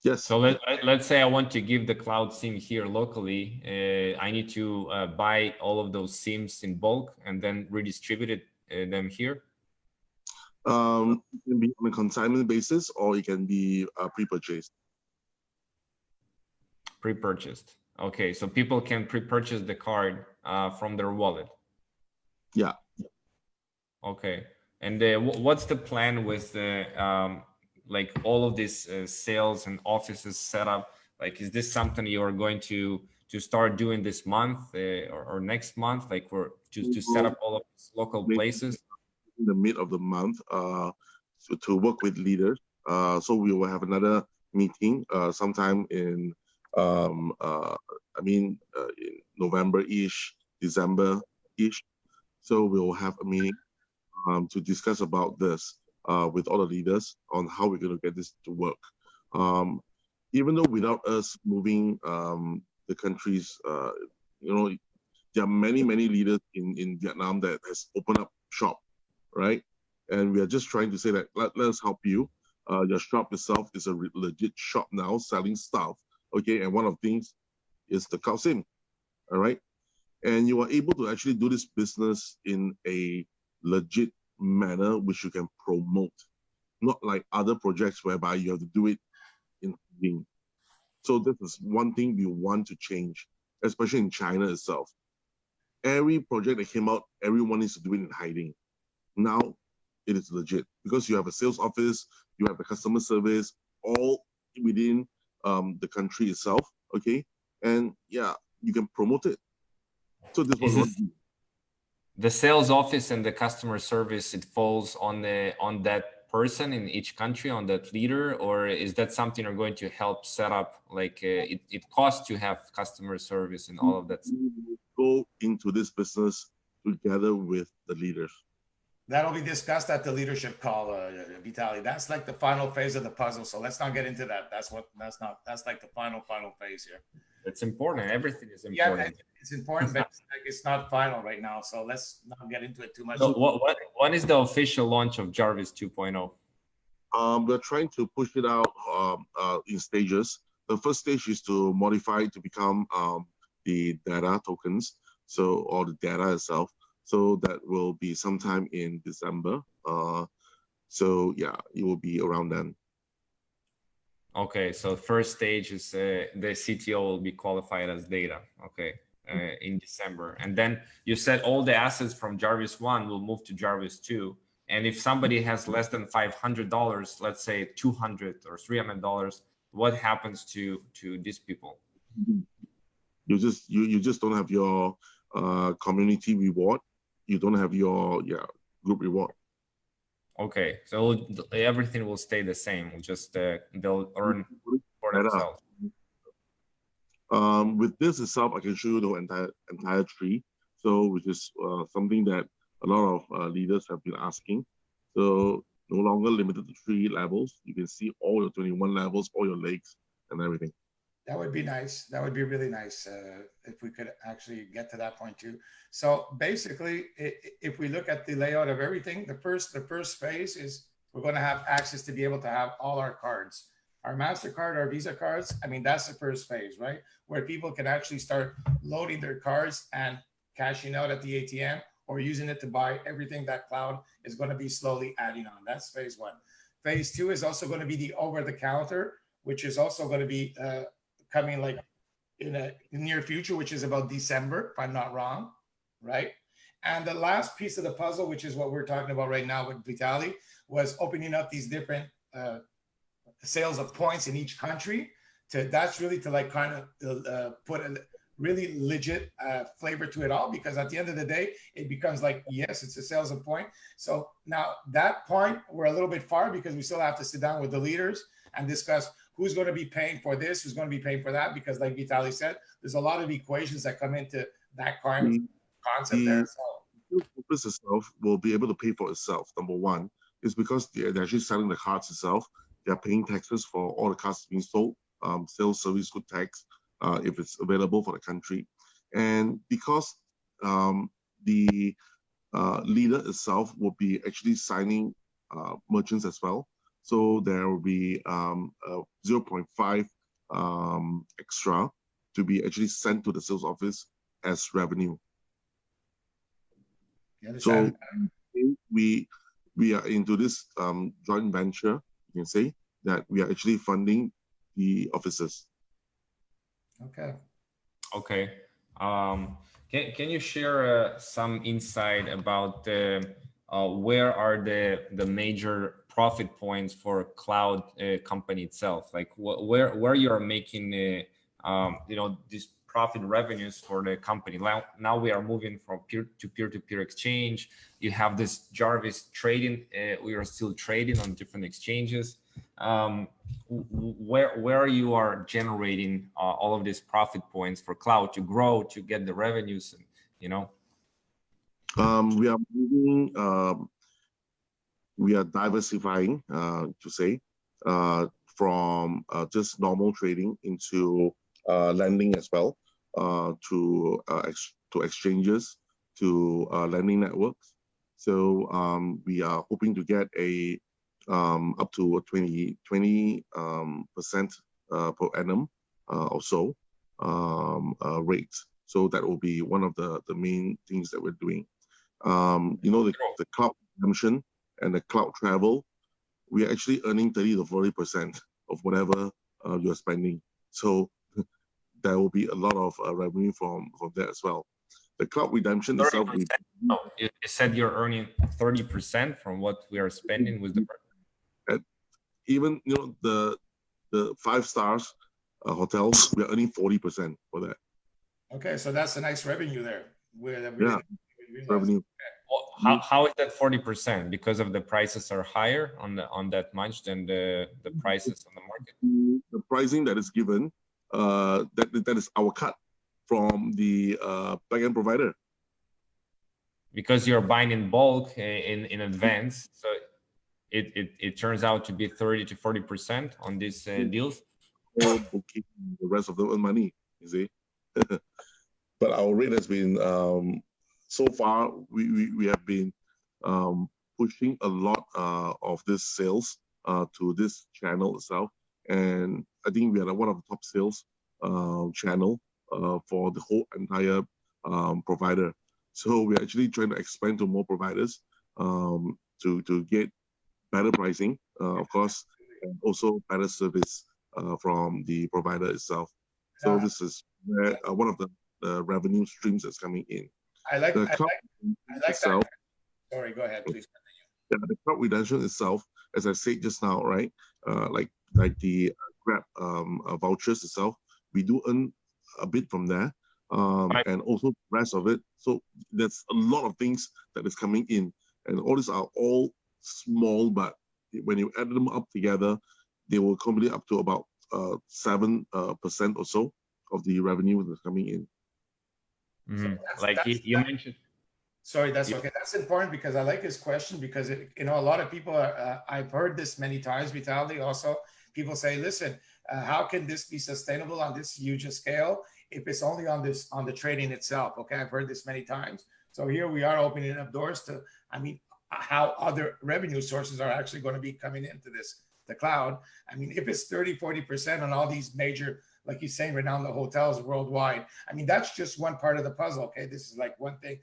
Yes. So let's say I want to give the cloud SIM here locally. I need to buy all of those SIMs in bulk and then redistribute them here. It can be on a consignment basis, or it can be pre-purchased. Pre-purchased. Okay, so people can pre-purchase the card from their wallet. Yeah. Okay, and what's the plan with the like all of these sales and offices set up? Like, is this something you are going to start doing this month or next month? Like, we're to set up all of these local places in the mid of the month to work with leaders. So we will have another meeting sometime in in November-ish, December-ish. So we will have a meeting to discuss about this with all the leaders on how we're going to get this to work. Even though without us moving the countries, there are many leaders in Vietnam that has opened up shop, right? And we are just trying to say that let us help you. Your shop itself is a legit shop now, selling stuff. Okay, and one of the things is the CloudSIM, all right? And you are able to actually do this business in a legit manner, which you can promote, not like other projects whereby you have to do it in hiding. So this is one thing we want to change, especially in China itself. Every project that came out, everyone needs to do it in hiding. Now it is legit because you have a sales office, you have a customer service, all within the country itself, okay? And yeah, you can promote it. So this was the sales office and the customer service, it falls on that person in each country, on that leader, or is that something you're going to help set up? Like it costs to have customer service and all of that. Go into this business together with the leaders. That'll be discussed at the leadership call, Vitaly. That's like the final phase of the puzzle. So let's not get into that. That's like the final phase here. It's important. Everything is important. Yeah, it's important, but it's not final right now. So let's not get into it too much. So what is the official launch of Jarvis 2.0? We're trying to push it out in stages. The first stage is to modify it to become the data tokens, or the data itself. So that will be sometime in December. So yeah, it will be around then. Okay, so first stage is the CTO will be qualified as data. Okay, in December, and then you said all the assets from Jarvis 1 will move to Jarvis 2. And if somebody has less than $500, let's say $200 or $300, what happens to these people? You just don't have your community reward. You don't have your group reward. Okay, so everything will stay the same. Just they'll earn for themselves. With this itself, I can show you the entire tree. So, which is something that a lot of leaders have been asking. So, no longer limited to 3 levels. You can see all your 21 levels, all your lakes, and everything. That would be nice. That would be really nice if we could actually get to that point too. So basically, if we look at the layout of everything, the first phase is we're going to have access to be able to have all our cards, our MasterCard, our Visa cards. I mean, that's the first phase, right? Where people can actually start loading their cards and cashing out at the ATM or using it to buy everything that cloud is going to be slowly adding on. That's phase 1. Phase 2 is also going to be the over-the-counter, which is also going to be coming like in the near future, which is about December, if I'm not wrong, right? And the last piece of the puzzle, which is what we're talking about right now with Vitaly, was opening up these different sales of points in each country. That's really to like kind of put a really legit flavor to it all, because at the end of the day, it becomes like, yes, it's a sales of point. So now that point, we're a little bit far because we still have to sit down with the leaders and discuss who's going to be paying for this, who's going to be paying for that, because like Vitaly said, there's a lot of equations that come into that kind of concept there. So the business itself will be able to pay for itself. Number one is because they're actually selling the cards itself. They're paying taxes for all the cards being sold, sales, service, good tax, if it's available for the country. And because the leader itself will be actually signing merchants as well. So there will be 0.5 extra to be actually sent to the sales office as revenue. So we are into this joint venture, you can say, that we are actually funding the offices. Okay. Okay. Can you share some insight about where are the major profit points for cloud company itself? Like where you are making these profit revenues for the company. Now we are moving from peer-to-peer exchange. You have this Jarvis trading. We are still trading on different exchanges. Where you are generating all of these profit points for cloud to grow, to get the revenues, and we are moving, we are diversifying, to say, from just normal trading into lending as well, to exchanges, to lending networks. So we are hoping to get a up to a 20% per annum or so rate. So that will be one of the main things that we're doing. The cloud redemption and the cloud travel, we are actually earning 30 to 40% of whatever you're spending. So there will be a lot of revenue from that as well. The cloud redemption 30%? itself. No, you said you're earning 30% from what we are spending with the. Even the 5 stars hotels, we are earning 40% for that. Okay, so that's a nice revenue there. Revenue. Well, how is that 40%? Because of the prices are higher on that much than the prices on the market. The pricing that is given, that is our cut from the backend provider. Because you're buying in bulk in advance, so it turns out to be 30 to 40% on these deals. Booking the rest of them money, you see. But our rate has been so far we have been pushing a lot of this sales to this channel itself, and I think we are one of the top sales channel for the whole entire provider. So we're actually trying to expand to more providers to get better pricing, of course, and also better service from the provider itself. So this is where one of the revenue streams that's coming in. I like the cloud itself. Sorry, go ahead, please. Yeah, the cloud redemption itself, as I said just now, right? Like the Grab vouchers itself, we do earn a bit from there, and also the rest of it. So there's a lot of things that is coming in, and all these are all small, but when you add them up together, they will accumulate up to about 7% or so of the revenue that's coming in. Mm-hmm. So like you mentioned. Sorry, that's okay. That's important because I like his question because a lot of people are, I've heard this many times, Vitaly, also people say, listen, how can this be sustainable on this huge scale if it's only on the trading itself? Okay, I've heard this many times. So here we are opening up doors to, how other revenue sources are actually going to be coming into the cloud. If it's 30, 40% on all these major, like you're saying right now, the hotels worldwide, that's just one part of the puzzle. Okay, this is like one thing,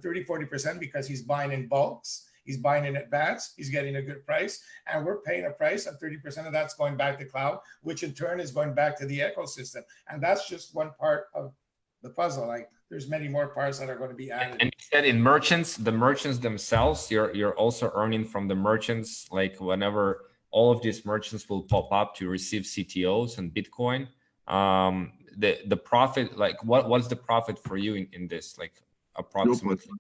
30, 40% because he's buying in bulks, he's buying in advance, he's getting a good price, and we're paying a price, and 30% of that's going back to cloud, which in turn is going back to the ecosystem. And that's just one part of the puzzle. Like there's many more parts that are going to be added. And you said in the merchants themselves, you're also earning from the merchants, like whenever all of these merchants will pop up to receive CTOs and Bitcoin. The profit, like what's the profit for you in this, like approximately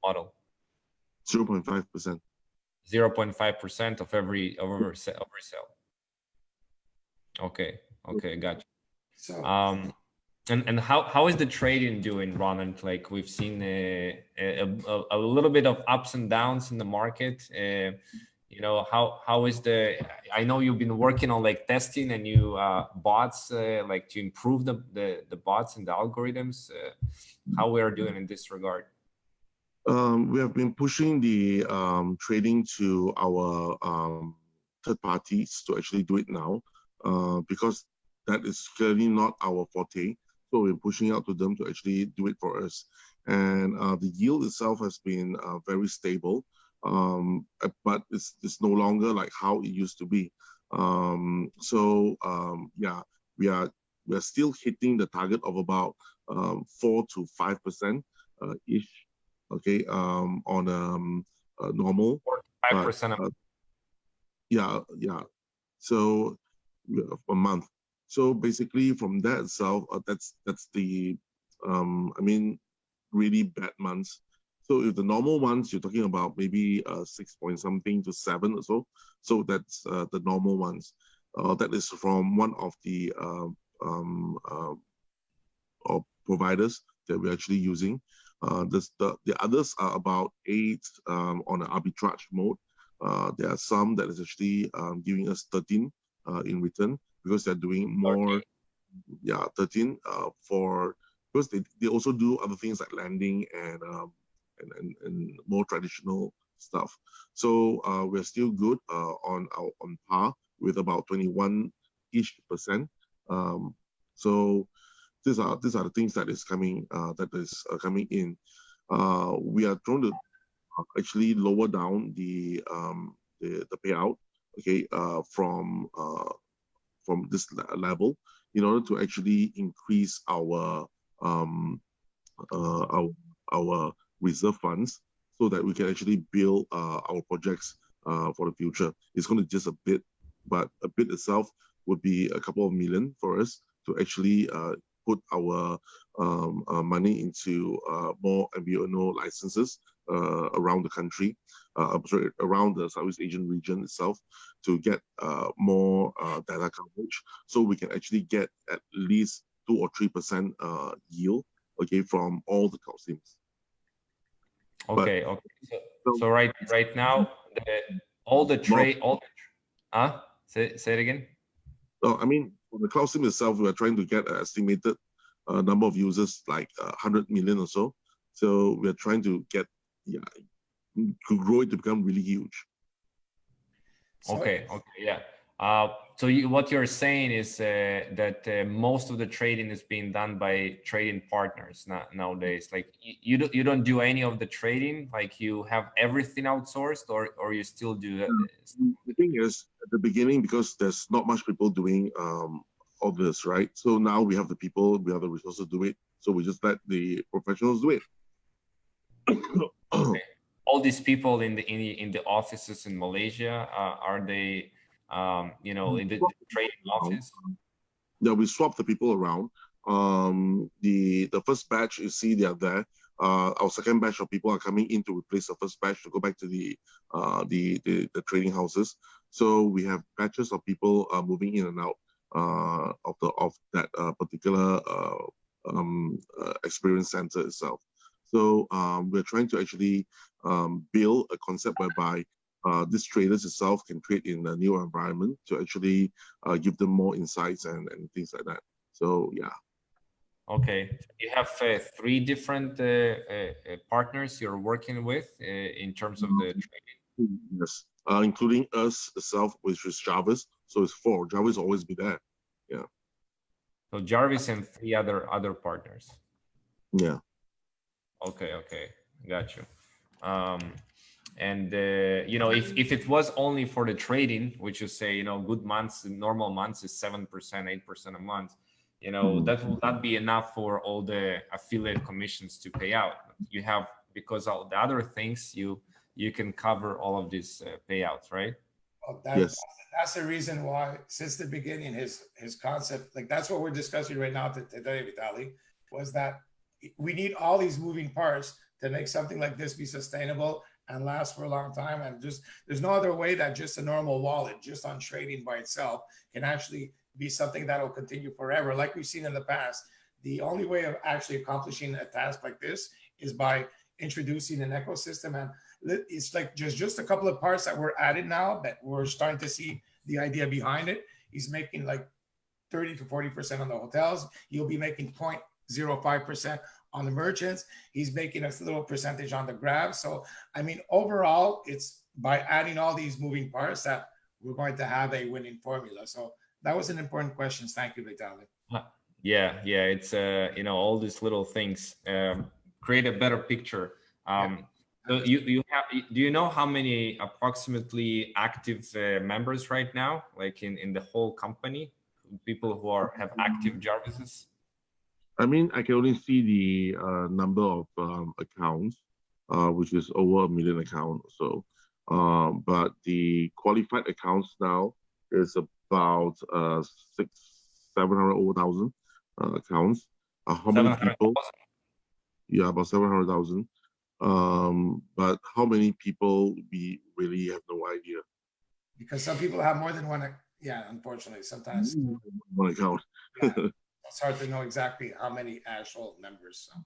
model? 0.5%. 0.5% of every sale. Okay, gotcha. So and how is the trading doing, Ronald? Like we've seen a little bit of ups and downs in the market. How is I know you've been working on like testing and new bots, like to improve the bots and the algorithms. How we are doing in this regard? We have been pushing the trading to our third parties to actually do it now, because that is clearly not our forte. So we're pushing out to them to actually do it for us. And the yield itself has been very stable, but it's no longer like how it used to be. Yeah, we are still hitting the target of about 4 to 5% ish. Okay, on normal. 5%. Yeah. So a month. So basically, from that itself, that's the I mean, really bad months. So if the normal ones, you're talking about maybe 6 point something to 7 or so. So that's the normal ones. That is from one of the providers that we're actually using. The others are about 8 on an arbitrage mode. There are some that is actually giving us 13 in return, because they're doing more. Okay. Yeah, 13 because they also do other things like lending and more traditional stuff. So we're still good on par with about 21-ish%. So these are the things that is coming coming in. We are trying to actually lower down the payout, okay, from this level, in order to actually increase our reserve funds, so that we can actually build our projects for the future. It's going to just a bit, but a bit itself would be a couple of million for us to actually put our money into more MVNO licenses around the country, around the Southeast Asian region itself, to get more data coverage, so we can actually get at least 2 or 3% yield, okay, from all the CloudSIMs. Okay, okay. So right now, all the trade, say it again. No, I mean, for the CloudSIM itself, we are trying to get an estimated number of users, like 100 million or so. So we are trying to get, to grow it to become really huge. Okay, yeah. So what you're saying is that most of the trading is being done by trading partners nowadays. Like you don't do any of the trading, like you have everything outsourced, or you still do that? The thing is, at the beginning, because there's not much people doing all this, right? So now we have the people, we have the resources to do it. So we just let the professionals do it. Okay. All these people in the offices in Malaysia, are they in the trading office? Yeah, we swap the people around. The first batch, you see, they are there. Our second batch of people are coming in to replace the first batch to go back to the trading houses. So we have batches of people moving in and out of that particular experience center itself. So we're trying to actually build a concept whereby these traders itself can trade in a new environment, to actually give them more insights and things like that. So yeah. Okay, you have 3 different partners you're working with in terms of the trading. Yes, including us itself, which is Jarvis. So it's 4. Jarvis will always be there. Yeah. So Jarvis and 3 other partners. Yeah. Okay, got you. And if it was only for the trading, which you say, good months, normal months is 7%, 8% a month, that will not be enough for all the affiliate commissions to pay out. You have, because all the other things, you can cover all of these payouts, right? Well, yes. That's the reason why, since the beginning, his concept, like that's what we're discussing right now today, Vitaly, was that we need all these moving parts to make something like this be sustainable and last for a long time. And just there's no other way that just a normal wallet, just on trading by itself, can actually be something that will continue forever. Like we've seen in the past, the only way of actually accomplishing a task like this is by introducing an ecosystem. And it's like just a couple of parts that were added now that we're starting to see the idea behind it. He's making like 30 to 40% on the hotels. You'll be making 0.05% on the merchants. He's making a little percentage on the grabs. So, I mean, overall, it's by adding all these moving parts that we're going to have a winning formula. So that was an important question. Thank you, Vitaly. Yeah, it's you know, all these little things create a better picture. So you have, do you know how many approximately active members right now, like in the whole company, people who have active Jarvises? I mean, I can only see the number of accounts, which is over 1 million accounts. So, but the qualified accounts now is about 700,000 accounts. How many people? Yeah, about 700,000. But how many people, we really have no idea. Because some people have more than one. Yeah, unfortunately, sometimes one account. Yeah, it's hard to know exactly how many actual members. So,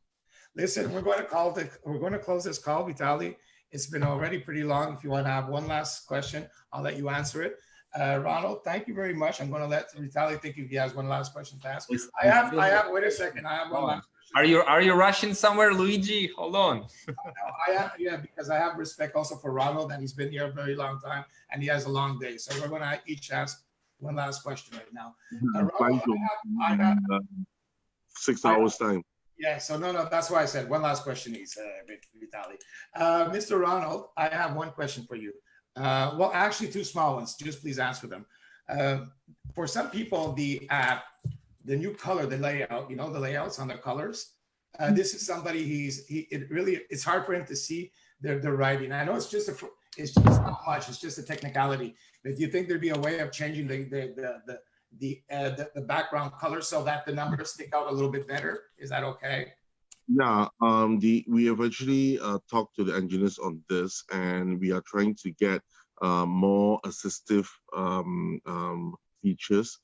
listen, we're going to close this call, Vitaly. It's been already pretty long. If you want to have one last question, I'll let you answer it. Ronald, thank you very much. I'm going to let Vitaly think if he has one last question to ask. I have. Wait a second. I have one last question. Are you rushing somewhere, Luigi? Hold on. Yeah, because I have respect also for Ronald, and he's been here a very long time, and he has a long day. So we're going to each ask one last question right now. Ronald, I have 6 hours time. Yeah, so no, that's why I said one last question, Vitaly. Mr. Ronald, I have one question for you. Well, actually, two small ones. Just please answer them. For some people, the new color, the layout, you know, the layouts on the colors. This is somebody it's hard for him to see their writing. I know it's just not much. It's just a technicality. But do you think there'd be a way of changing the background color so that the numbers stick out a little bit better? Is that okay? Yeah, we have actually talked to the engineers on this, and we are trying to get more assistive features.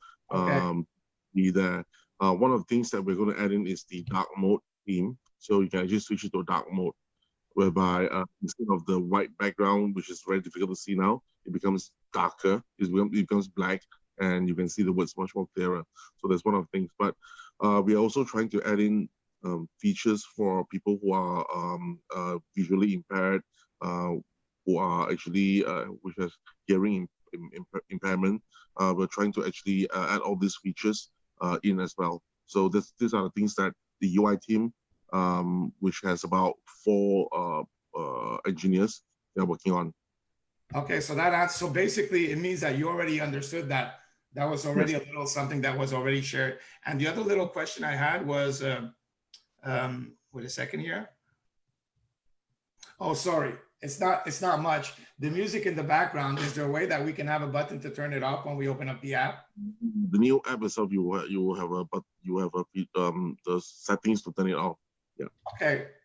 Be there. One of the things that we're going to add in is the dark mode theme, so you can actually switch it to dark mode, whereby instead of the white background, which is very difficult to see now, it becomes darker. It becomes black, and you can see the words much more clearer. So that's one of the things. But we are also trying to add in features for people who are visually impaired, who are actually which has hearing impairment. We're trying to actually add all these features in as well. So these are the things that the UI team, which has about 4 engineers, they're working on. Okay, so so basically it means that you already understood that. That was already a little something that was already shared. And the other little question I had was, wait a second here. Oh, sorry. It's not much. The music in the background, is there a way that we can have a button to turn it off when we open up the app? The new app itself, you will have the settings to turn it off. Yeah.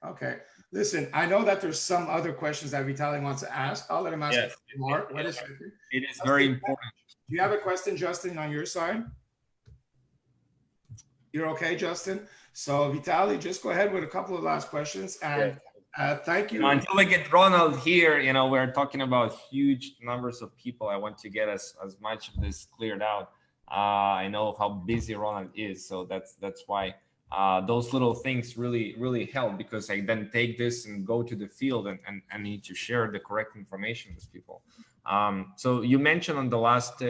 Okay. Listen, I know that there's some other questions that Vitaly wants to ask. I'll let him ask more. Wait a second. It is very important. Do you have a question, Justin, on your side? You're okay, Justin? So Vitaly, just go ahead with a couple of last questions. And thank you. Until we get Ronald here, you know, we're talking about huge numbers of people. I want to get as much of this cleared out. I know how busy Ronald is, so that's why those little things really help, because I then take this and go to the field and need to share the correct information with people. So you mentioned on the last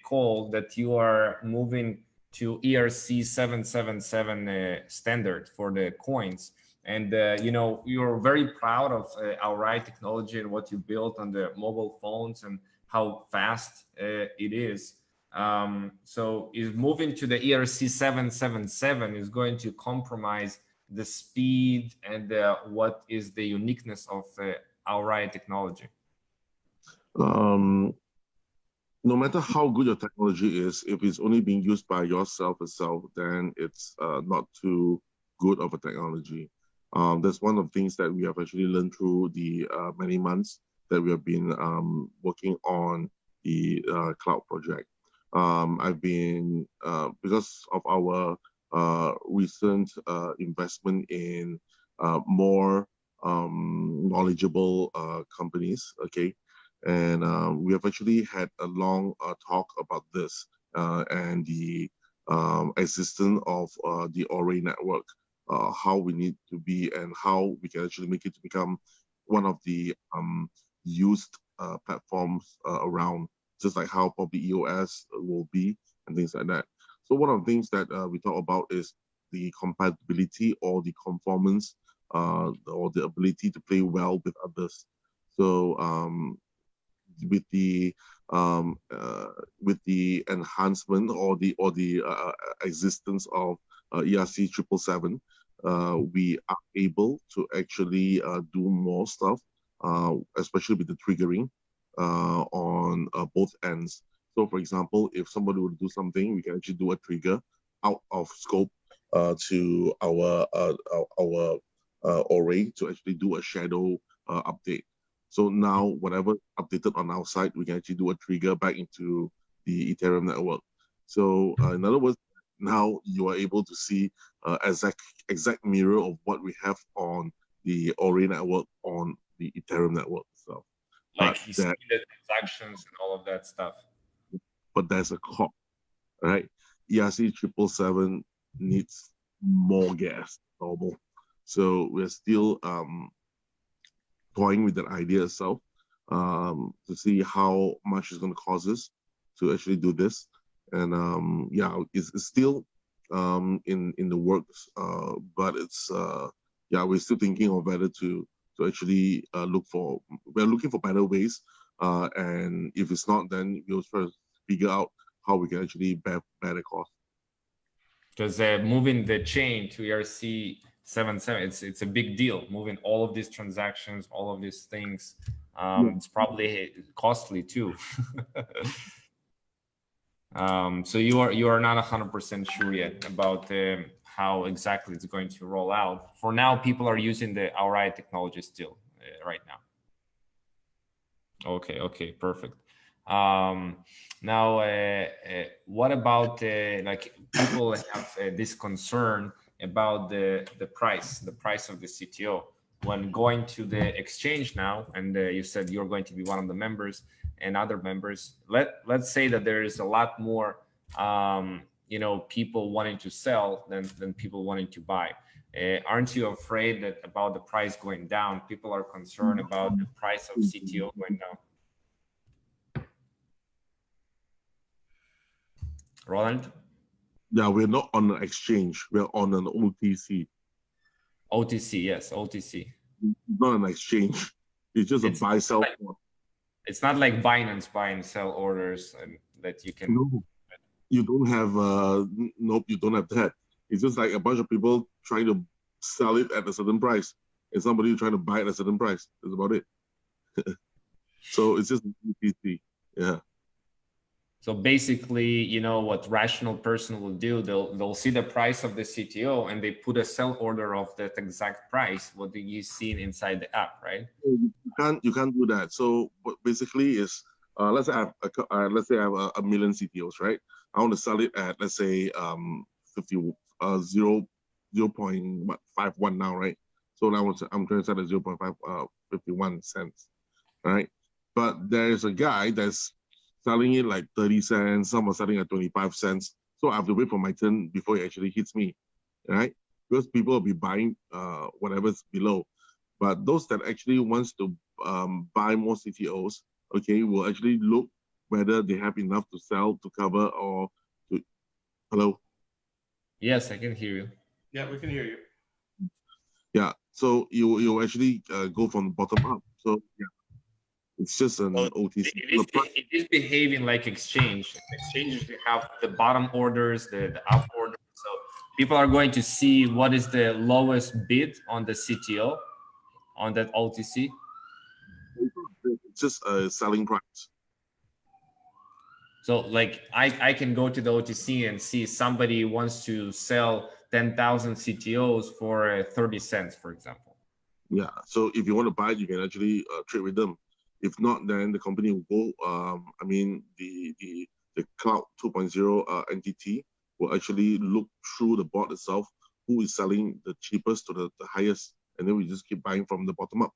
call that you are moving to ERC 777 standard for the coins. And, you know, you're very proud of Aai technology and what you built on the mobile phones and how fast it is. So is moving to the ERC 777 is going to compromise the speed and what is the uniqueness of Aai technology? No matter how good your technology is, if it's only being used by yourself itself, then it's not too good of a technology. That's one of the things that we have actually learned through the many months that we have been working on the cloud project. I've been, because of our recent investment in more knowledgeable companies, okay? And we have actually had a long talk about this and the existence of the Aai network, how we need to be and how we can actually make it to become one of the used platforms around. just like how probably EOS will be and things like that. So one of the things that we talk about is the compatibility or the conformance or the ability to play well with others. So with the enhancement or the existence of ERC 777, we are able to actually do more stuff, especially with the triggering on both ends. So, for example, if somebody would do something, we can actually do a trigger out of scope to our array to actually do a shadow update. So now, whatever updated on our side, we can actually do a trigger back into the Ethereum network. So, in other words, now you are able to see exact mirror of what we have on the array network on the Ethereum network. So, like you see the transactions and all of that stuff. But there's a clock, right? ERC 777 needs more gas than normal. So we're still toying with that idea itself to see how much it's going to cost us to actually do this. And yeah, it's still in the works, but it's yeah, we're still thinking of whether to actually we're looking for better ways, and if it's not, then we'll first figure out how we can actually bear the cost. Because moving the chain to ERC 777, it's a big deal. Moving all of these transactions, all of these things, it's probably costly too. So you are not 100% sure yet about how exactly it's going to roll out. For now, people are using the Aai technology still right now. Okay, perfect. Now, what about like people have this concern about the price of the CTO when going to the exchange now, and you said you're going to be one of the members and other members. Let's say that there is a lot more you know, people wanting to sell than people wanting to buy. Aren't you afraid that about the price going down? People are concerned about the price of CTO going down. Ronald? Yeah, we're not on an exchange. We're on an OTC. OTC, yes, OTC. Not an exchange. It's just a buy-sell. It's not like Binance buy and sell orders and that you can. No, you don't have. Nope, you don't have that. It's just like a bunch of people trying to sell it at a certain price, and somebody trying to buy it at a certain price. That's about it. So it's just OTC. Yeah. So basically, you know, what rational person will do, they'll see the price of the CTO and they put a sell order of that exact price, what you see inside the app, right? You can't do that. So what basically is, let's say I have a million CTOs, right? I want to sell it at, let's say 0.51 now, right? So now I'm trying to sell at 0.51 cents, right? But there's a guy that's selling it like 30 cents, some are selling at 25 cents. So I have to wait for my turn before it actually hits me, right? Because people will be buying whatever's below. But those that actually wants to buy more CTOs, okay, will actually look whether they have enough to sell to cover or to. Hello? Yes, I can hear you. Yeah, we can hear you. Yeah, so you actually go from the bottom up. So yeah. It's just an OTC. It is behaving like exchange. Exchanges, you have the bottom orders, the up orders. So people are going to see what is the lowest bid on the CTO on that OTC. It's just a selling price. So like I can go to the OTC and see somebody wants to sell 10,000 CTOs for 30 cents, for example. Yeah. So if you want to buy it, you can actually trade with them. If not, then the company will go. I mean, the Cloud 2.0 entity will actually look through the bot itself, who is selling the cheapest to the highest, and then we just keep buying from the bottom up.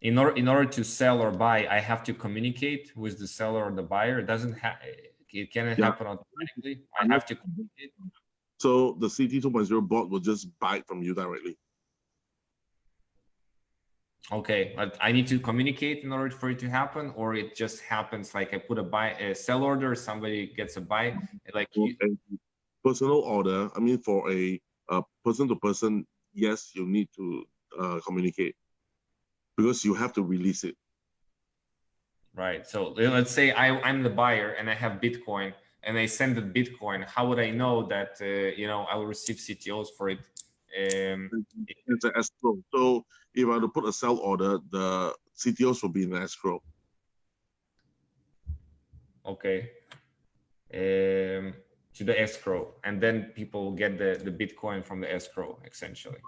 In order to sell or buy, I have to communicate with the seller or the buyer. It doesn't it cannot happen automatically. I have to communicate. So the CT 2.0 bot will just buy it from you directly. Okay, but I need to communicate in order for it to happen, or it just happens like I put a sell order, somebody gets a buy, like you. A personal order, I mean, for a person to person, yes, you need to communicate because you have to release it. Right. So let's say I'm the buyer and I have Bitcoin and I send the Bitcoin. How would I know that you know, I will receive CTOs for it? It's an escrow. So if I were to put a sell order, the CTOs will be in the escrow. Okay. To the escrow, and then people get the Bitcoin from the escrow, essentially.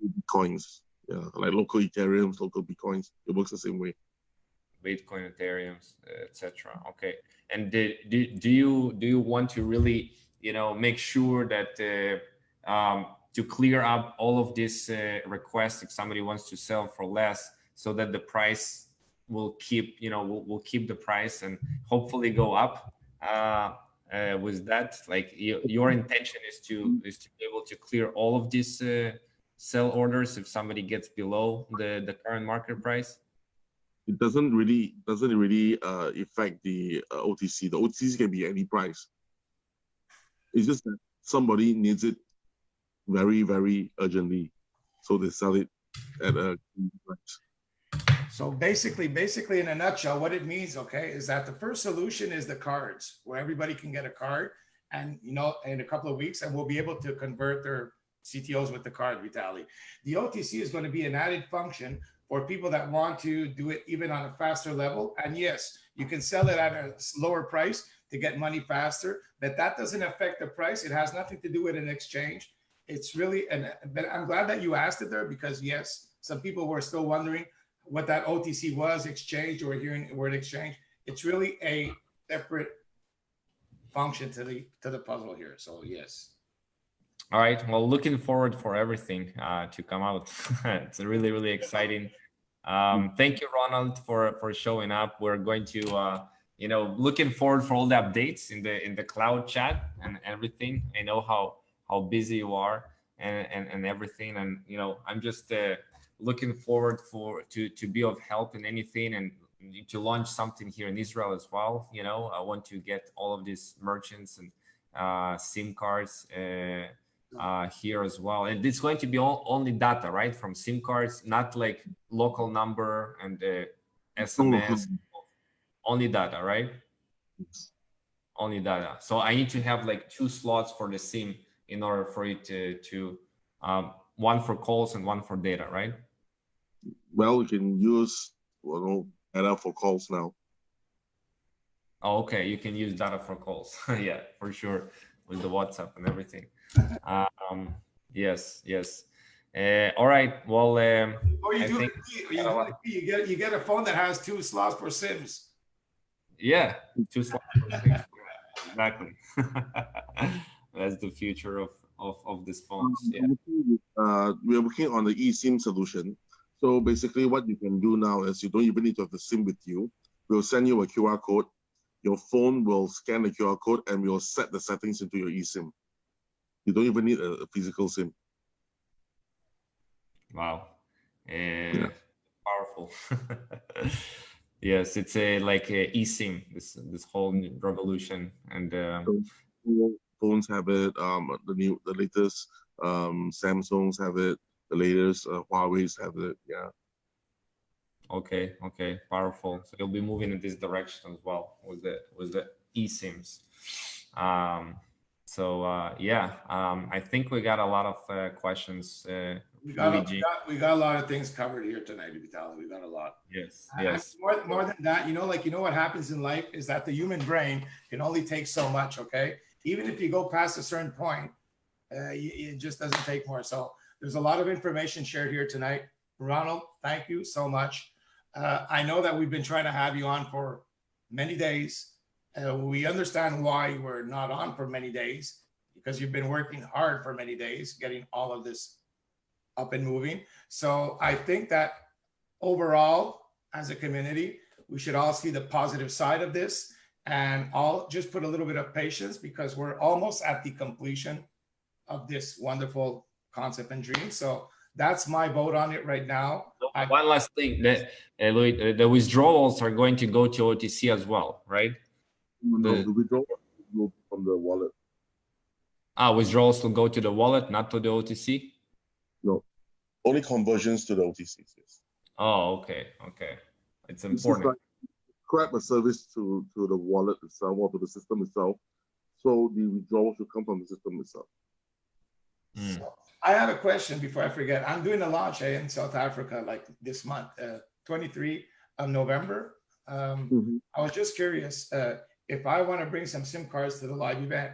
Bitcoins, yeah, like local Ethereum, local Bitcoins. It works the same way. Bitcoin, Ethereum, etc. Okay. And do you want to really, you know, make sure that to clear up all of these requests if somebody wants to sell for less, so that the price will keep, you know, will keep the price and hopefully go up? With that, like your intention is to be able to clear all of these sell orders if somebody gets below the current market price? It doesn't really affect the OTC. The OTC can be any price. It's just that somebody needs it very, very urgently, so they sell it at a price. So basically in a nutshell, what it means, okay, is that the first solution is the cards, where everybody can get a card, and you know, in a couple of weeks, and we'll be able to convert their CTOs with the card, Vitaly. The OTC is going to be an added function for people that want to do it even on a faster level. And yes, you can sell it at a lower price to get money faster, but that doesn't affect the price. It has nothing to do with an exchange. It's really, but I'm glad that you asked it there, because yes, some people were still wondering what that OTC was, exchange, or hearing the word exchange. It's really a separate function to the puzzle here. So yes. All right. Well, looking forward for everything to come out. It's really, really exciting. Thank you, Ronald, for showing up. We're going to, you know, looking forward for all the updates in the cloud chat and everything. I know how busy you are and everything, and you know, I'm just looking forward to be of help in anything, and to launch something here in Israel as well. You know, I want to get all of these merchants and SIM cards here as well, and it's going to be only data, right, from SIM cards, not like local number and SMS. Only data, right? Only data. So I need to have like 2 slots for the SIM in order for it to one for calls and one for data, right? Well, you can use data for calls now. Oh, okay, you can use data for calls. Yeah, for sure, with the WhatsApp and everything. Yes. All right. Well, Or you get a phone that has 2 slots for SIMs. Yeah, 2 slots for SIMs. Exactly. That's the future of these phones. Yeah. We're working on the eSIM solution. So basically what you can do now is you don't even need to have the SIM with you. We'll send you a QR code. Your phone will scan the QR code and we'll set the settings into your eSIM. You don't even need a physical SIM. Wow. Yeah. Powerful. Yes, it's like a eSIM, this whole new revolution. And so phones have it, the latest Samsungs have it, the latest Huawei's have it. Yeah. Okay, powerful. So you'll be moving in this direction as well with the eSIMs. Yeah, I think we got a lot of questions. We got a lot of things covered here tonight, Vitaly. We got a lot. Yes. More than that, you know what happens in life is that the human brain can only take so much. Okay, even if you go past a certain point, it just doesn't take more. So there's a lot of information shared here tonight. Ronald, thank you so much. I know that we've been trying to have you on for many days. We understand why you were not on for many days, because you've been working hard for many days, getting all of this up and moving. So I think that overall, as a community, we should all see the positive side of this, and all just put a little bit of patience, because we're almost at the completion of this wonderful concept and dream. So that's my vote on it right now. One last thing, the withdrawals are going to go to OTC as well, right? No, the withdrawal will go from the wallet. Withdrawals will go to the wallet, not to the OTC? No, only conversions to the OTCs. Yes. Oh, okay. It's This is important. like grab a service to the wallet itself or to the system itself. So the withdrawal should come from the system itself. So I have a question before I forget. I'm doing a launch in South Africa like this month, 23 of November. I was just curious, if I want to bring some SIM cards to the live event,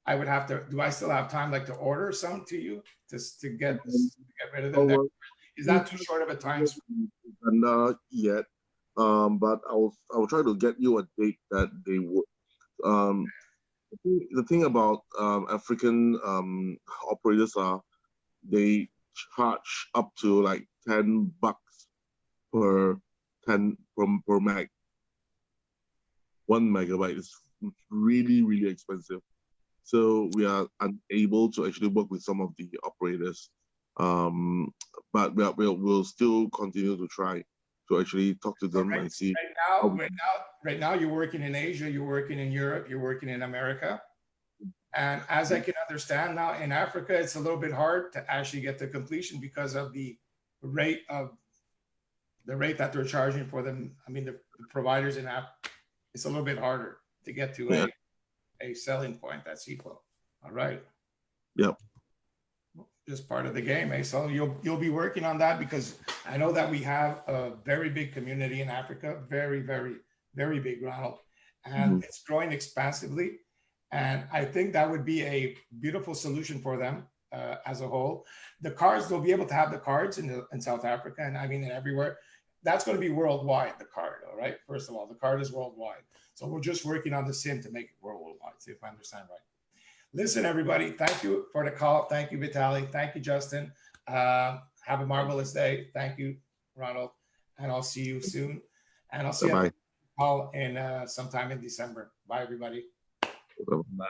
I would have to, do I still have time like to order some to you to get rid of them? There? Is that too short of a time? Not yet, but I'll try to get you a date that they would. The thing about African operators are they charge up to like $10 per meg. 1 megabyte is really expensive. So we are unable to actually work with some of the operators. But we'll still continue to try to actually talk to them and see. Right now, you're working in Asia, you're working in Europe, you're working in America. And as I can understand now, in Africa, it's a little bit hard to actually get to completion because of the rate that they're charging for them. I mean, the providers in Africa, it's a little bit harder to get to a selling point that's equal. All right. Yep. Just part of the game, eh? So you'll be working on that because I know that we have a very big community in Africa, very big, Ronald, and it's growing expansively. And I think that would be a beautiful solution for them as a whole. The cards, they'll be able to have the cards in South Africa, and I mean everywhere. That's going to be worldwide, the card, all right? First of all, the card is worldwide. So we're just working on the SIM to make it worldwide, see if I understand right. Listen, everybody, thank you for the call. Thank you, Vitaly. Thank you, Justin. Have a marvelous day. Thank you, Ronald. And I'll see you soon. And I'll see you all in sometime in December. Bye, everybody. Bye.